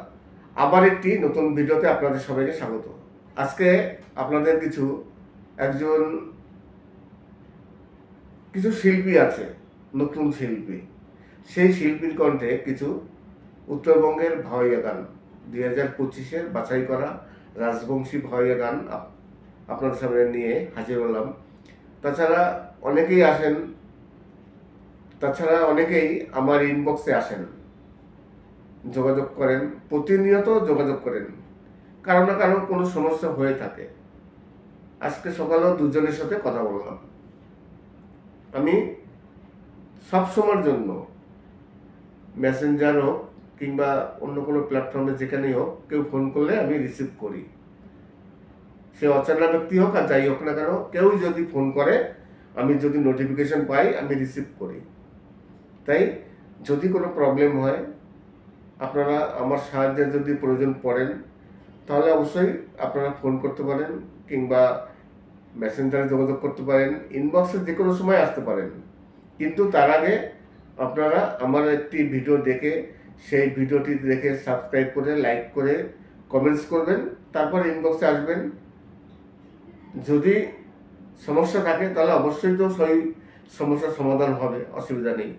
আবার একটি নতুন ভিডিওতে আপনাদের সবাইকে স্বাগত। আজকে আপনাদের একজন কিছু শিল্পী আছে, নতুন শিল্পী। সেই শিল্পীর কণ্ঠে কিছু উত্তরবঙ্গের ভাওয়াইয়া গান, 2025-এর বাছাই করা রাজবংশী ভাওয়াইয়া গান আপনাদের সামনে নিয়ে হাজির হলাম। তাছাড়া অনেকেই আমার ইনবক্সে আসেন, যোগাযোগ করেন, প্রতিনিয়ত যোগাযোগ করেন, কারো না কারো কোনো সমস্যা হয়ে থাকে। আজকে সকালেও দুজনের সাথে কথা বললাম। আমি সবসময়ের জন্য মেসেঞ্জার হোক কিংবা অন্য কোনো প্ল্যাটফর্মে যেখানেই হোক, কেউ ফোন করলে আমি রিসিভ করি। সে অচেনা ব্যক্তি হোক আর যাই হোক না কেন, কেউ যদি ফোন করে, আমি যদি নোটিফিকেশন পাই, আমি রিসিভ করি। তাই যদি কোনো প্রবলেম হয়, আপনারা আমার সাহায্যের যদি প্রয়োজন পড়েন, তাহলে অবশ্যই আপনারা ফোন করতে পারেন কিংবা মেসেঞ্জারে যোগাযোগ করতে পারেন, ইনবক্সে যে কোনো সময় আসতে পারেন। কিন্তু তার আগে আপনারা আমার একটি ভিডিও দেখে, সেই ভিডিওটি দেখে সাবস্ক্রাইব করে, লাইক করে, কমেন্টস করবেন, তারপর ইনবক্সে আসবেন। যদি সমস্যা থাকে তাহলে অবশ্যই তো সেই সমস্যার সমাধান হবে, অসুবিধা নেই।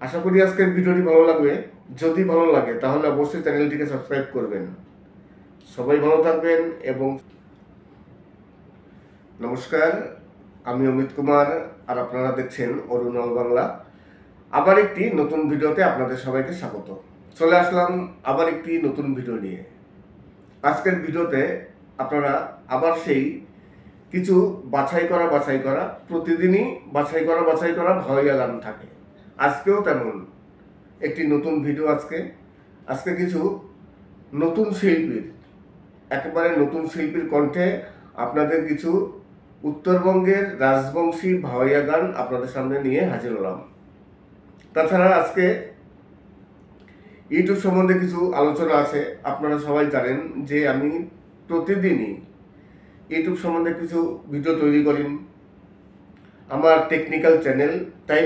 আশা করি আজকের ভিডিওটি ভালো লাগবে। যদি ভালো লাগে তাহলে অবশ্যই চ্যানেলটিকে সাবস্ক্রাইব করবেন। সবাই ভালো থাকবেন এবং নমস্কার, আমি অমিত কুমার আর আপনারা দেখছেন অরুণল বাংলা। আবার একটি নতুন ভিডিওতে আপনাদের সবাইকে স্বাগত। চলে আসলাম আবার একটি নতুন ভিডিও নিয়ে। আজকের ভিডিওতে আপনারা আবার সেই কিছু বাছাই করা প্রতিদিনই বাছাই করা ভাওয়াইয়া গান থাকে। আজকেও তেমন একটি নতুন ভিডিও। আজকে কিছু নতুন শিল্পীর, একেবারে নতুন শিল্পীর কণ্ঠে আপনাদের কিছু উত্তরবঙ্গের রাজবংশী ভাওয়াইয়া গান আপনাদের সামনে নিয়ে হাজির হলাম। তাছাড়া আজকে ইউটিউব সম্বন্ধে কিছু আলোচনা আছে। আপনারা সবাই জানেন যে আমি প্রতিদিনই ইউটিউব সম্বন্ধে কিছু ভিডিও তৈরি করি। আমার টেকনিক্যাল চ্যানেল, তাই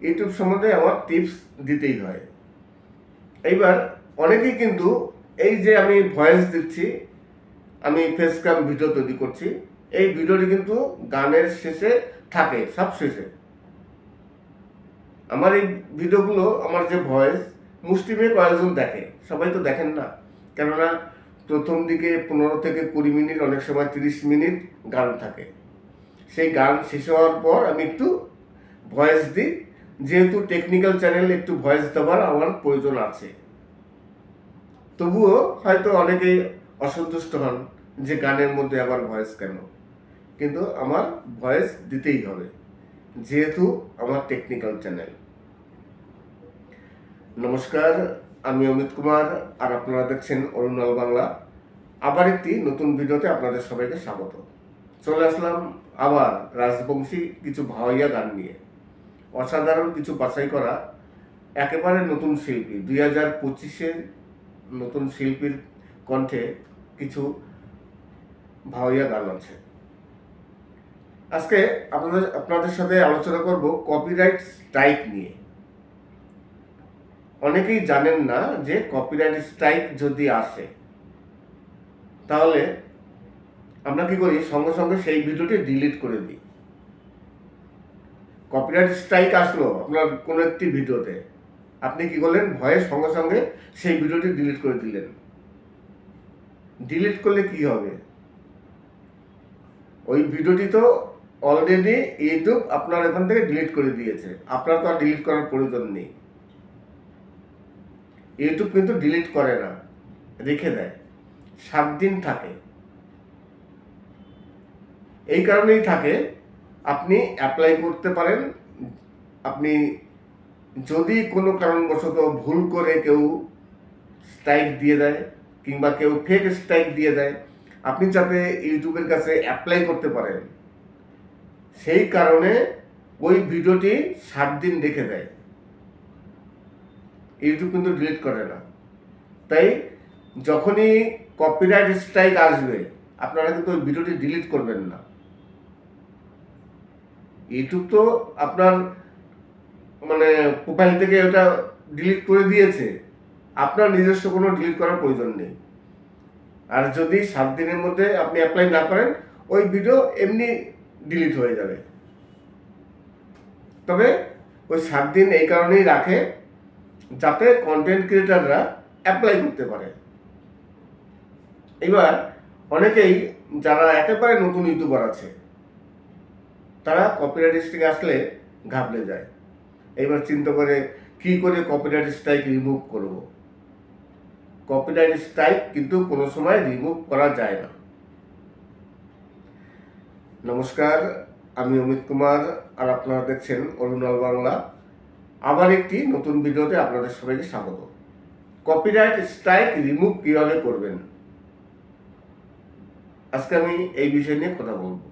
ইউটিউব সম্বন্ধে আমার টিপস দিতেই হয়। এইবার অনেকেই কিন্তু এই যে আমি ভয়েস দিচ্ছি, আমি ফেস ক্যাম ভিডিও তৈরি করছি, এই ভিডিওটি কিন্তু গানের শেষে থাকে, সব শেষে। আমার এই ভিডিওগুলো, আমার যে ভয়েস, মুষ্টিমেয় কয়েকজন দেখে, সবাই তো দেখেন না। কেননা প্রথম দিকে 15 থেকে 20 মিনিট, অনেক সময় 30 মিনিট গান থাকে। সেই গান শেষ হওয়ার পর আমি একটু ভয়েস দিই, যেহেতু টেকনিক্যাল চ্যানেল, একটু ভয়েস দেওয়ার আমার প্রয়োজন আছে। তবুও হয়তো অনেকেই অসন্তুষ্ট হন যে গানের মধ্যে আবার ভয়েস কেন, কিন্তু আমার ভয়েস দিতেই হবে, যেহেতু আমার টেকনিক্যাল চ্যানেল। নমস্কার, আমি অমিত কুমার আর আপনারা দেখছেন অরুণল বাংলা। আবার একটি নতুন ভিডিওতে আপনাদের সবাইকে স্বাগত। চলে আসলাম আবার রাজবংশী কিছু ভাওয়াইয়া গান নিয়ে। অসাধারণ কিছু বাছাই করা একেবারে নতুন শিল্পী, 2025-এর নতুন শিল্পীর কণ্ঠে কিছু ভাওয়াইয়া গান আছে। আজকে আপনাদের সাথে আলোচনা করব কপিরাইট স্ট্রাইক নিয়ে। অনেকেই জানেন না যে কপিরাইট স্ট্রাইক যদি আসে, তাহলে আমরা কি করি, সঙ্গে সঙ্গে সেই ভিডিওটি ডিলিট করে দিই। কপিরাইট স্ট্রাইক আসলো আপনার কোনো একটি ভিডিওতে, আপনি কি করলেন, ভয়ে সঙ্গে সঙ্গে সেই ভিডিওটি ডিলিট করে দিলেন। ডিলিট করলে কি হবে, ওই ভিডিওটি তো অলরেডি ইউটিউব আপনার এখান থেকে ডিলিট করে দিয়েছে, আপনার তো আর ডিলিট করার প্রয়োজন নেই। ইউটিউব কিন্তু ডিলিট করে না, রেখে দেয়, 7 দিন থাকে। এই কারণেই থাকে, আপনি অ্যাপ্লাই করতে পারেন। আপনি যদি কোনো কারণবশত ভুল করে কেউ স্ট্রাইক দিয়ে দেয় কিংবা কেউ ফেক স্ট্রাইক দিয়ে দেয়, আপনি যাতে ইউটিউবের কাছে অ্যাপ্লাই করতে পারেন, সেই কারণে ওই ভিডিওটি 7 দিন রেখে দেয়। ইউটিউব কিন্তু ডিলিট করে না। তাই যখনই কপিরাইট স্ট্রাইক আসবে, আপনারা কিন্তু ওই ভিডিওটি ডিলিট করবেন না। ইউটিউব তো আপনার মানে প্রোফাইল থেকে ওটা ডিলিট করে দিয়েছে, আপনার নিজস্ব কোনো ডিলিট করার প্রয়োজন নেই। আর যদি 7 দিনের মধ্যে আপনি অ্যাপ্লাই না করেন, ওই ভিডিও এমনি ডিলিট হয়ে যাবে। তবে ওই 7 দিন এই কারণেই রাখে যাতে কন্টেন্ট ক্রিয়েটাররা অ্যাপ্লাই করতে পারে। এবার অনেকেই যারা একেবারে নতুন ইউটিউবার আছে তারা কপিরাইট স্ট্রাইক আসলে ঘাবড়ে যায়। এবার চিন্তা করে কি করে কপিরাইট স্ট্রাইক রিমুভ করব। কপিরাইট স্ট্রাইক কিন্তু কোনো সময় রিমুভ করা যায় না। নমস্কার, আমি অমিত কুমার আর আপনারা দেখছেন অরুণাল বাংলা। আবার একটি নতুন ভিডিওতে আপনাদের সবাইকে স্বাগত। কপিরাইট স্ট্রাইক রিমুভ কিভাবে করবেন, আজকে আমি এই বিষয় নিয়ে কথা বলবো।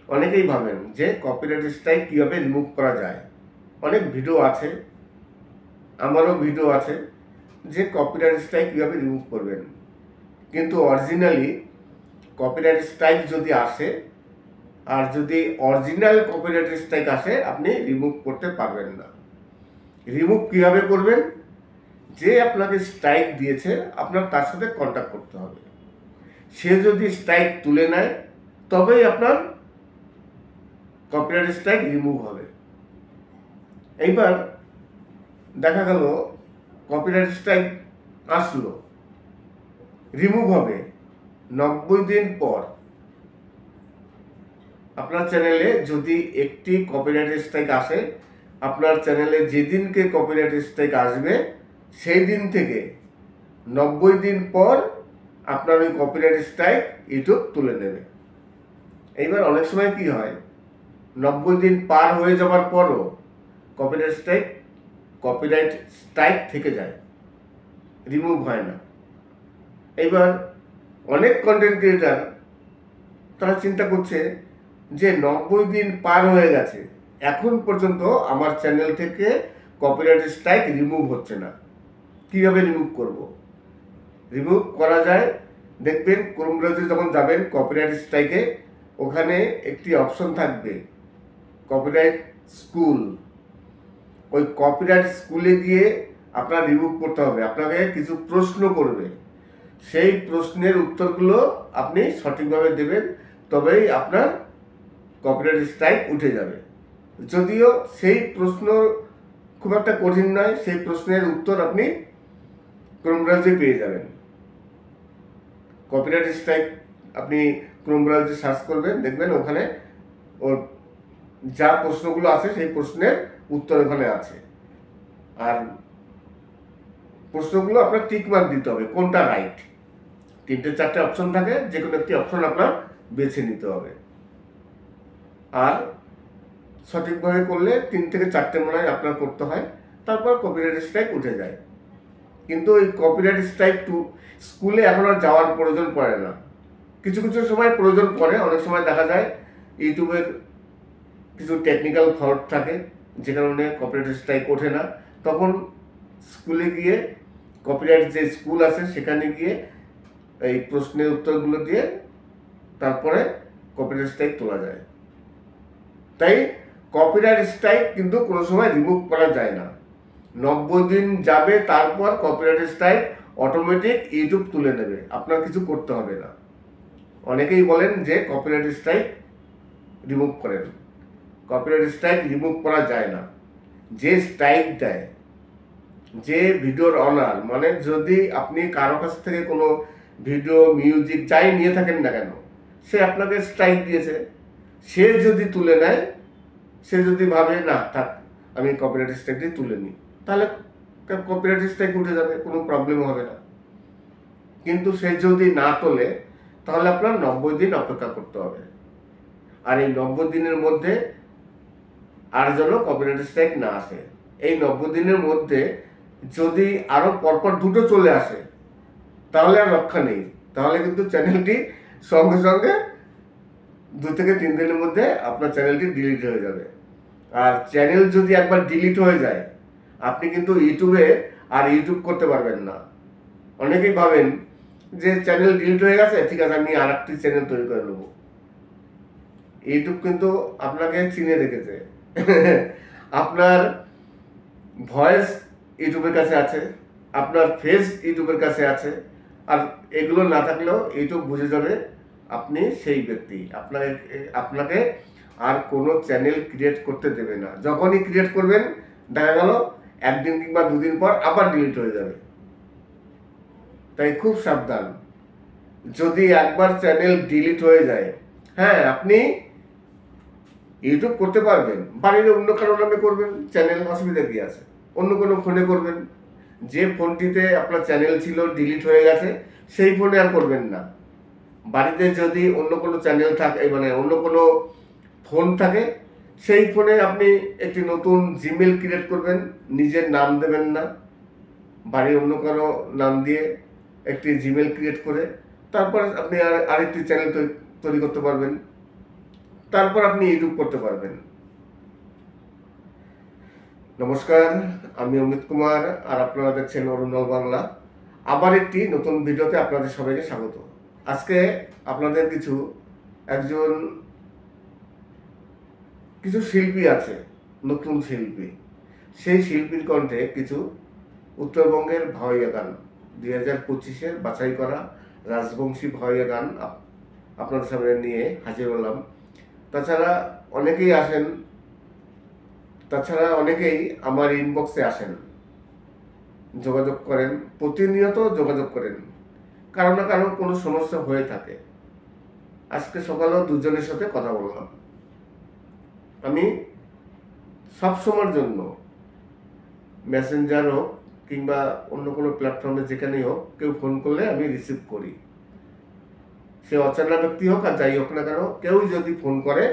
অনেকেই ভাবেন যে কপিরাইট স্ট্রাইক কিভাবে রিমুভ করা যায়। অনেক ভিডিও আছে, আমারও ভিডিও আছে যে কপিরাইট স্ট্রাইক কিভাবে রিমুভ করবেন। কিন্তু অরিজিনালি কপিরাইট স্ট্রাইক যদি আসে, আর যদি অরিজিনাল কপিরাইট স্ট্রাইক আসে, আপনি রিমুভ করতে পারবেন না। রিমুভ কিভাবে করবেন? যে আপনাকে স্ট্রাইক দিয়েছে আপনার তার সাথে কন্ট্যাক্ট করতে হবে। সে যদি স্ট্রাইক তুলে নেয় তবেই আপনার কপিরাইট স্ট্রাইক রিমুভ হবে। এইবার দেখা গেল কপিরাইট স্ট্রাইক আসলো, রিমুভ হবে 90 দিন পর। আপনার চ্যানেলে যদি একটি কপিরাইট স্ট্রাইক আসে, আপনার চ্যানেলে যেদিনকে কপিরাইট স্ট্রাইক আসবে সেই দিন থেকে 90 দিন পর আপনার ওই কপিরাইট স্ট্রাইক ইউটিউব তুলে নেবে। এইবার অনেক সময় কি হয়, 90 দিন পার হয়ে যাওয়ার পরও কপিরাইট স্ট্রাইক থেকে যায়, রিমুভ হয় না। এইবার অনেক কন্টেন্ট ক্রিয়েটার তারা চিন্তা করছে যে 90 দিন পার হয়ে গেছে, এখন পর্যন্ত আমার চ্যানেল থেকে কপিরাইট স্ট্রাইক রিমুভ হচ্ছে না, কীভাবে রিমুভ করব? রিমুভ করা যায়, দেখবেন ক্রোম ব্রাউজারে যখন যাবেন কপিরাইট স্ট্রাইকে, ওখানে একটি অপশন থাকবে কপিরাইট স্কুল। ওই কপিরাইট স্কুলে গিয়ে আপনার রিমুভ করতে হবে। আপনাকে কিছু প্রশ্ন করবে, সেই প্রশ্নের উত্তরগুলো আপনি সঠিকভাবে দেবেন, তবেই আপনার কপিরাইট স্ট্রাইক উঠে যাবে। যদিও সেই প্রশ্ন খুব একটা কঠিন নয়, সেই প্রশ্নের উত্তর আপনি ক্রোম ব্রাউজারে পেয়ে যাবেন। কপিরাইট স্ট্রাইক আপনি ক্রোম ব্রাউজারে সার্চ করবেন, দেখবেন ওখানে ওর যা প্রশ্নগুলো আছে সেই প্রশ্নের উত্তর ওখানে আছে। আর প্রশ্নগুলো আপনার টিক মার্ক দিতে হবে কোনটা রাইট। 3-4টে অপশন থাকে, যে কোনো একটি অপশন আপনার বেছে নিতে হবে। আর সঠিকভাবে করলে 3 থেকে 4টে মনে হয় আপনার করতে হয়, তারপর কপিরাইট স্ট্রাইক উঠে যায়। কিন্তু ওই কপিরাইট স্ট্রাইক স্কুলে এখন আর যাওয়ার প্রয়োজন পড়ে না। কিছু কিছু সময় প্রয়োজন পড়ে, অনেক সময় দেখা যায় ইউটিউবের কিছু টেকনিক্যাল ফল্ট থাকে যে কারণে কপিরাইট স্ট্রাইক ওঠে না। তখন স্কুলে গিয়ে, কপিরাইট যে স্কুল আছে সেখানে গিয়ে এই প্রশ্নের উত্তরগুলো দিয়ে তারপরে কপিরাইট স্ট্রাইক তোলা যায়। তাই কপিরাইট স্ট্রাইক কিন্তু কোনো সময় রিমুভ করা যায় না। 90 দিন যাবে, তারপর কপিরাইট স্ট্রাইক অটোমেটিক ইউটিউব তুলে নেবে, আপনার কিছু করতে হবে না। অনেকেই বলেন যে কপিরাইট স্ট্রাইক রিমুভ করেন। কপিরাইট স্ট্রাইক রিমুভ করা যায় না। যে স্ট্রাইক দেয়, যে ভিডিওর অনার, মানে যদি আপনি কারো কাছ থেকে কোনো ভিডিও, মিউজিক যাই নিয়ে থাকেন না কেন, সে আপনাকে স্ট্রাইক দিয়েছে, সে যদি তুলে নেয়, সে যদি ভাবে না থাক আমি কপিরাইট স্ট্রাইকটি তুলে নিই, তাহলে কপিরাইট স্ট্রাইক উঠে যাবে, কোনো প্রবলেম হবে না। কিন্তু সে যদি না তোলে তাহলে আপনার 90 দিন অপেক্ষা করতে হবে। আর এই 90 দিনের মধ্যে আর যেন কপিরাইট স্ট্রাইক না আসে। এই 90 দিনের মধ্যে যদি আরও পরপর দুটো চলে আসে তাহলে আর রক্ষা নেই, তাহলে কিন্তু চ্যানেলটি সঙ্গে সঙ্গে 2 থেকে 3 দিনের মধ্যে আপনার চ্যানেলটি ডিলিট হয়ে যাবে। আর চ্যানেল যদি একবার ডিলিট হয়ে যায়, আপনি কিন্তু ইউটিউবে আর ইউটিউব করতে পারবেন না। অনেকেই ভাবেন যে চ্যানেল ডিলিট হয়ে গেছে, ঠিক আছে আমি আর একটি চ্যানেল তৈরি করে নেব। ইউটিউব কিন্তু আপনাকে চিনে রেখেছে। আপনার ভয়েস ইউটিউবের কাছে আছে, আপনার ফেস ইউটিউবের কাছে আছে। আর এগুলো না থাকলেও ইউটিউব বুঝে যাবে আপনি সেই ব্যক্তি, আপনাকে আর কোনো চ্যানেল ক্রিয়েট করতে দেবে না। যখনই ক্রিয়েট করবেন দেখা গেল একদিন কিংবা দুদিন পর আবার ডিলিট হয়ে যাবে। তাই খুব সাবধান। যদি একবার চ্যানেল ডিলিট হয়ে যায়, হ্যাঁ আপনি ইউটিউব করতে পারবেন, বাড়ির অন্য কারো নামে করবেন চ্যানেল, অসুবিধা কি আছে? অন্য কোনো ফোনে করবেন, যে ফোনটিতে আপনার চ্যানেল ছিল ডিলিট হয়ে গেছে সেই ফোনে আর করবেন না। বাড়িতে যদি অন্য কোনো চ্যানেল থাকে, মানে অন্য কোনো ফোন থাকে, সেই ফোনে আপনি একটি নতুন জিমেল ক্রিয়েট করবেন, নিজের নাম দেবেন না, বাড়ির অন্য কারো নাম দিয়ে একটি জিমেল ক্রিয়েট করে তারপর আপনি আরেকটি চ্যানেল তৈরি করতে পারবেন, তারপর আপনি ইউটিউব করতে পারবেন। নমস্কার, আমি অমিত কুমার আর আপনারা দেখছেন অরুণল বাংলা। আবার একটি নতুন ভিডিওতে আপনাদের সবাইকে স্বাগত। আজকে আপনাদের কিছু শিল্পী আছে, নতুন শিল্পী, সেই শিল্পীর কণ্ঠে কিছু উত্তরবঙ্গের ভাওয়াইয়া গান, 2025-এর বাছাই করা রাজবংশী ভাওয়াইয়া গান আপনাদের সামনে নিয়ে হাজির হলাম। তাছাড়া অনেকেই আমার ইনবক্সে আসেন, যোগাযোগ করেন, প্রতিনিয়ত যোগাযোগ করেন, কারো না কারো কোনো সমস্যা হয়ে থাকে। আজকে সকালেও দুজনের সাথে কথা বললাম। আমি সবসময়ের জন্য মেসেঞ্জার হোক কিংবা অন্য কোনো প্ল্যাটফর্মে যেখানেই হোক কেউ ফোন করলে আমি রিসিভ করি, সে অচেনা ব্যক্তি হোক আর যাই হোক না কেন, কেউ যদি ফোন করে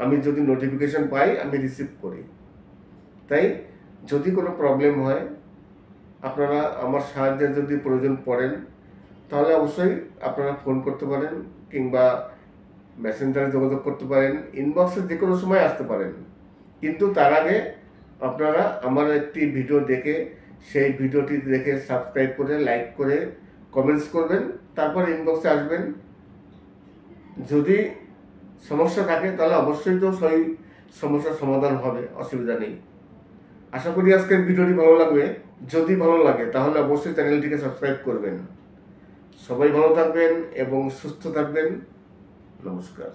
আমি যদি নোটিফিকেশন পাই আমি রিসিভ করি। তাই যদি কোনো প্রবলেম হয়, আপনারা আমার সাহায্যের যদি প্রয়োজন পড়েন তাহলে অবশ্যই আপনারা ফোন করতে পারেন কিংবা মেসেঞ্জারে যোগাযোগ করতে পারেন, ইনবক্সে যে কোনো সময় আসতে পারেন। কিন্তু তার আগে আপনারা আমার একটি ভিডিও দেখে সেই ভিডিওটি দেখে সাবস্ক্রাইব করে, লাইক করে, কমেন্টস করবেন, তারপর ইনবক্সে আসবেন। যদি সমস্যা থাকে তাহলে অবশ্যই তো সেই সমস্যার সমাধান হবে, অসুবিধা নেই। আশা করি আজকের ভিডিওটি ভালো লাগবে। যদি ভালো লাগে তাহলে অবশ্যই চ্যানেলটিকে সাবস্ক্রাইব করবেন। সবাই ভালো থাকবেন এবং সুস্থ থাকবেন। নমস্কার।